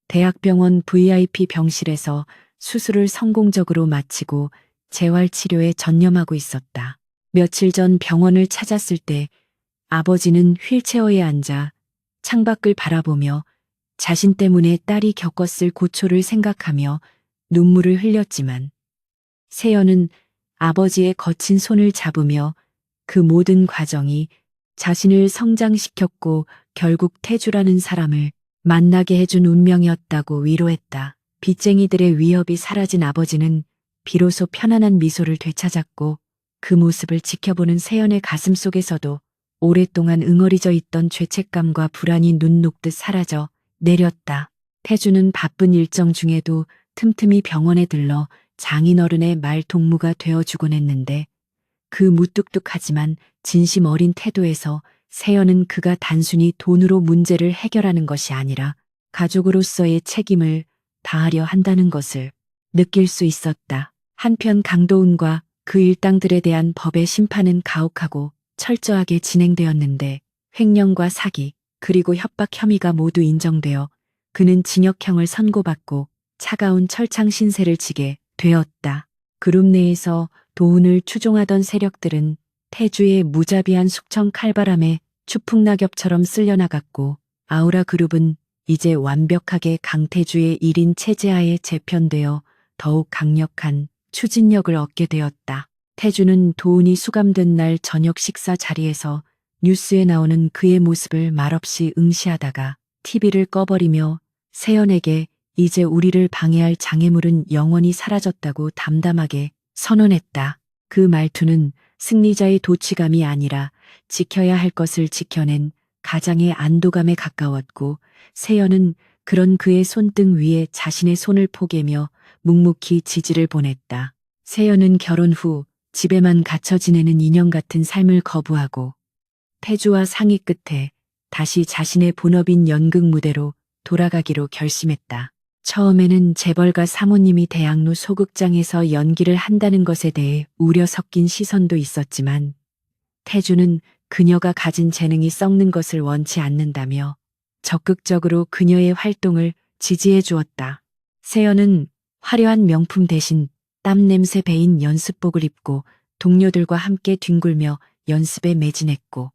대학병원 VIP 병실에서 수술을 성공적으로 마치고 재활치료에 전념하고 있었다. 며칠 전 병원을 찾았을 때 아버지는 휠체어에 앉아 창밖을 바라보며 자신 때문에 딸이 겪었을 고초를 생각하며 눈물을 흘렸지만 세연은 아버지의 거친 손을 잡으며 그 모든 과정이 자신을 성장시켰고 결국 태주라는 사람을 만나게 해준 운명이었다고 위로했다. 빚쟁이들의 위협이 사라진 아버지는 비로소 편안한 미소를 되찾았고 그 모습을 지켜보는 세연의 가슴 속에서도 오랫동안 응어리져 있던 죄책감과 불안이 눈 녹듯 사라져 내렸다. 태주는 바쁜 일정 중에도 틈틈이 병원에 들러 장인어른의 말 동무가 되어주곤 했는데 그 무뚝뚝하지만 진심 어린 태도에서 세연은 그가 단순히 돈으로 문제를 해결하는 것이 아니라 가족으로서의 책임을 다하려 한다는 것을 느낄 수 있었다. 한편 강도훈과 그 일당들에 대한 법의 심판은 가혹하고 철저하게 진행되었는데 횡령과 사기 그리고 협박 혐의가 모두 인정되어 그는 징역형을 선고받고 차가운 철창 신세를 지게 되었다. 그룹 내에서 도훈을 추종하던 세력들은 태주의 무자비한 숙청 칼바람에 추풍낙엽처럼 쓸려나갔고 아우라 그룹은 이제 완벽하게 강태주의 1인 체제하에 재편되어 더욱 강력한 추진력을 얻게 되었다. 태주는 도훈이 수감된 날 저녁 식사 자리에서 뉴스에 나오는 그의 모습을 말없이 응시하다가 TV를 꺼버리며 세연에게 이제 우리를 방해할 장애물은 영원히 사라졌다고 담담하게 선언했다. 그 말투는 승리자의 도취감이 아니라 지켜야 할 것을 지켜낸 가장의 안도감에 가까웠고 세연은 그런 그의 손등 위에 자신의 손을 포개며 묵묵히 지지를 보냈다. 세연은 결혼 후 집에만 갇혀 지내는 인형 같은 삶을 거부하고 태주와 상의 끝에 다시 자신의 본업인 연극 무대로 돌아가기로 결심했다. 처음에는 재벌가 사모님이 대학로 소극장에서 연기를 한다는 것에 대해 우려 섞인 시선도 있었지만 태주는 그녀가 가진 재능이 썩는 것을 원치 않는다며 적극적으로 그녀의 활동을 지지해 주었다. 세연은 화려한 명품 대신 땀 냄새 배인 연습복을 입고 동료들과 함께 뒹굴며 연습에 매진했고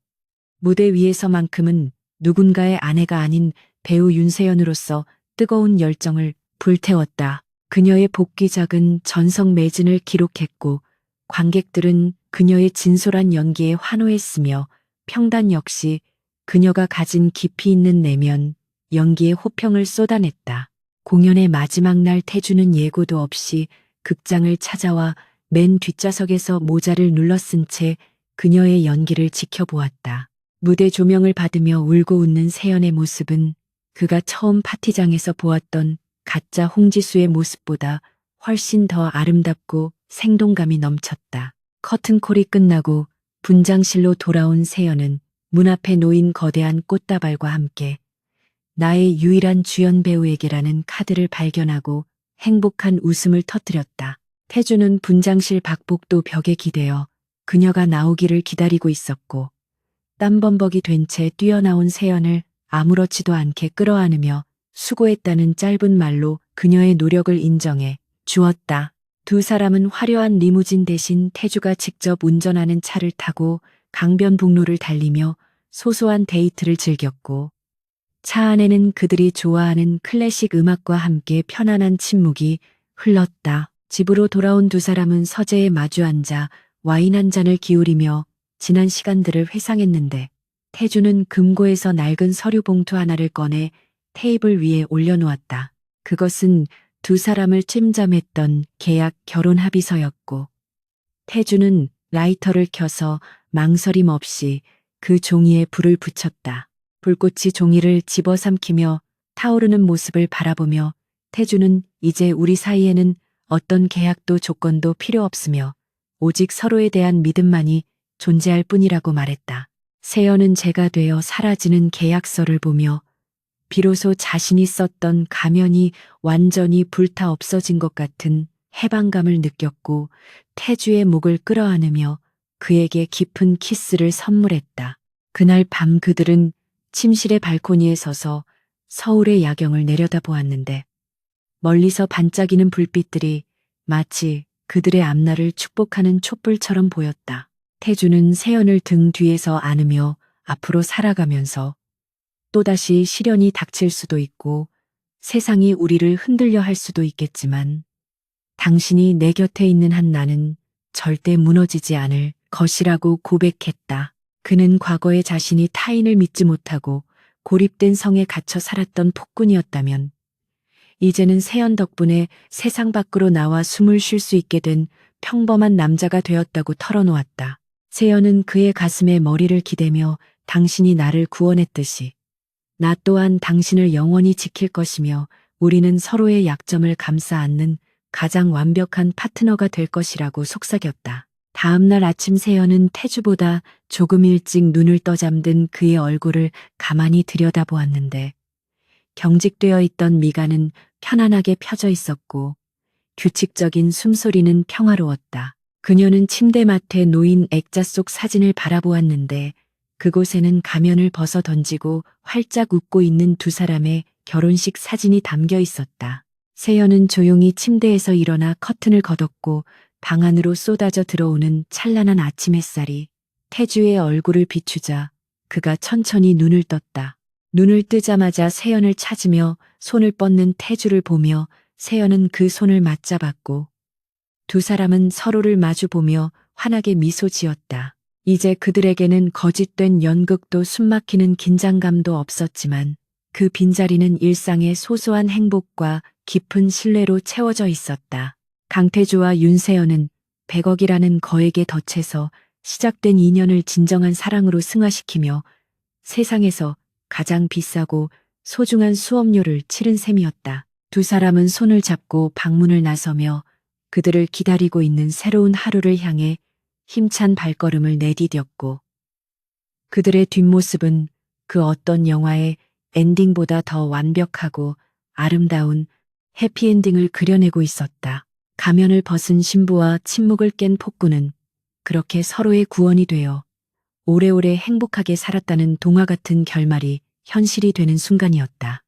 무대 위에서만큼은 누군가의 아내가 아닌 배우 윤세연으로서 뜨거운 열정을 불태웠다. 그녀의 복귀작은 전성 매진을 기록했고 관객들은 그녀의 진솔한 연기에 환호했으며 평단 역시 그녀가 가진 깊이 있는 내면, 연기에 호평을 쏟아냈다. 공연의 마지막 날 태주는 예고도 없이 극장을 찾아와 맨 뒷좌석에서 모자를 눌러쓴 채 그녀의 연기를 지켜보았다. 무대 조명을 받으며 울고 웃는 세연의 모습은 그가 처음 파티장에서 보았던 가짜 홍지수의 모습보다 훨씬 더 아름답고 생동감이 넘쳤다. 커튼콜이 끝나고 분장실로 돌아온 세연은 문 앞에 놓인 거대한 꽃다발과 함께 나의 유일한 주연 배우에게라는 카드를 발견하고 행복한 웃음을 터뜨렸다. 태주는 분장실 박복도 벽에 기대어 그녀가 나오기를 기다리고 있었고 땀범벅이 된 채 뛰어나온 세연을 아무렇지도 않게 끌어안으며 수고했다는 짧은 말로 그녀의 노력을 인정해 주었다. 두 사람은 화려한 리무진 대신 태주가 직접 운전하는 차를 타고 강변북로를 달리며 소소한 데이트를 즐겼고 차 안에는 그들이 좋아하는 클래식 음악과 함께 편안한 침묵이 흘렀다. 집으로 돌아온 두 사람은 서재에 마주 앉아 와인 한 잔을 기울이며 지난 시간들을 회상했는데 태주는 금고에서 낡은 서류 봉투 하나를 꺼내 테이블 위에 올려놓았다. 그것은 두 사람을 침잠했던 계약 결혼 합의서였고 태주는 라이터를 켜서 망설임 없이 그 종이에 불을 붙였다. 불꽃이 종이를 집어삼키며 타오르는 모습을 바라보며 태주는 이제 우리 사이에는 어떤 계약도 조건도 필요 없으며 오직 서로에 대한 믿음만이 존재할 뿐이라고 말했다. 세연은 재가 되어 사라지는 계약서를 보며 비로소 자신이 썼던 가면이 완전히 불타 없어진 것 같은 해방감을 느꼈고 태주의 목을 끌어안으며 그에게 깊은 키스를 선물했다. 그날 밤 그들은 침실의 발코니에 서서 서울의 야경을 내려다보았는데 멀리서 반짝이는 불빛들이 마치 그들의 앞날을 축복하는 촛불처럼 보였다. 태주는 세연을 등 뒤에서 안으며 앞으로 살아가면서 또다시 시련이 닥칠 수도 있고 세상이 우리를 흔들려 할 수도 있겠지만 당신이 내 곁에 있는 한 나는 절대 무너지지 않을 것이라고 고백했다. 그는 과거의 자신이 타인을 믿지 못하고 고립된 성에 갇혀 살았던 폭군이었다면 이제는 세연 덕분에 세상 밖으로 나와 숨을 쉴 수 있게 된 평범한 남자가 되었다고 털어놓았다. 세연은 그의 가슴에 머리를 기대며 당신이 나를 구원했듯이 나 또한 당신을 영원히 지킬 것이며 우리는 서로의 약점을 감싸 안는 가장 완벽한 파트너가 될 것이라고 속삭였다. 다음 날 아침 세연은 태주보다 조금 일찍 눈을 떠잠든 그의 얼굴을 가만히 들여다보았는데 경직되어 있던 미간은 편안하게 펴져 있었고 규칙적인 숨소리는 평화로웠다. 그녀는 침대맡에 놓인 액자 속 사진을 바라보았는데 그곳에는 가면을 벗어 던지고 활짝 웃고 있는 두 사람의 결혼식 사진이 담겨 있었다. 세연은 조용히 침대에서 일어나 커튼을 걷었고 방 안으로 쏟아져 들어오는 찬란한 아침 햇살이 태주의 얼굴을 비추자 그가 천천히 눈을 떴다. 눈을 뜨자마자 세연을 찾으며 손을 뻗는 태주를 보며 세연은 그 손을 맞잡았고 두 사람은 서로를 마주보며 환하게 미소 지었다. 이제 그들에게는 거짓된 연극도 숨막히는 긴장감도 없었지만 그 빈자리는 일상의 소소한 행복과 깊은 신뢰로 채워져 있었다. 강태주와 윤세연은 100억이라는 거액에 덧해서 시작된 인연을 진정한 사랑으로 승화시키며 세상에서 가장 비싸고 소중한 수업료를 치른 셈이었다. 두 사람은 손을 잡고 방문을 나서며 그들을 기다리고 있는 새로운 하루를 향해 힘찬 발걸음을 내디뎠고 그들의 뒷모습은 그 어떤 영화의 엔딩보다 더 완벽하고 아름다운 해피엔딩을 그려내고 있었다. 가면을 벗은 신부와 침묵을 깬 폭군은 그렇게 서로의 구원이 되어 오래오래 행복하게 살았다는 동화 같은 결말이 현실이 되는 순간이었다.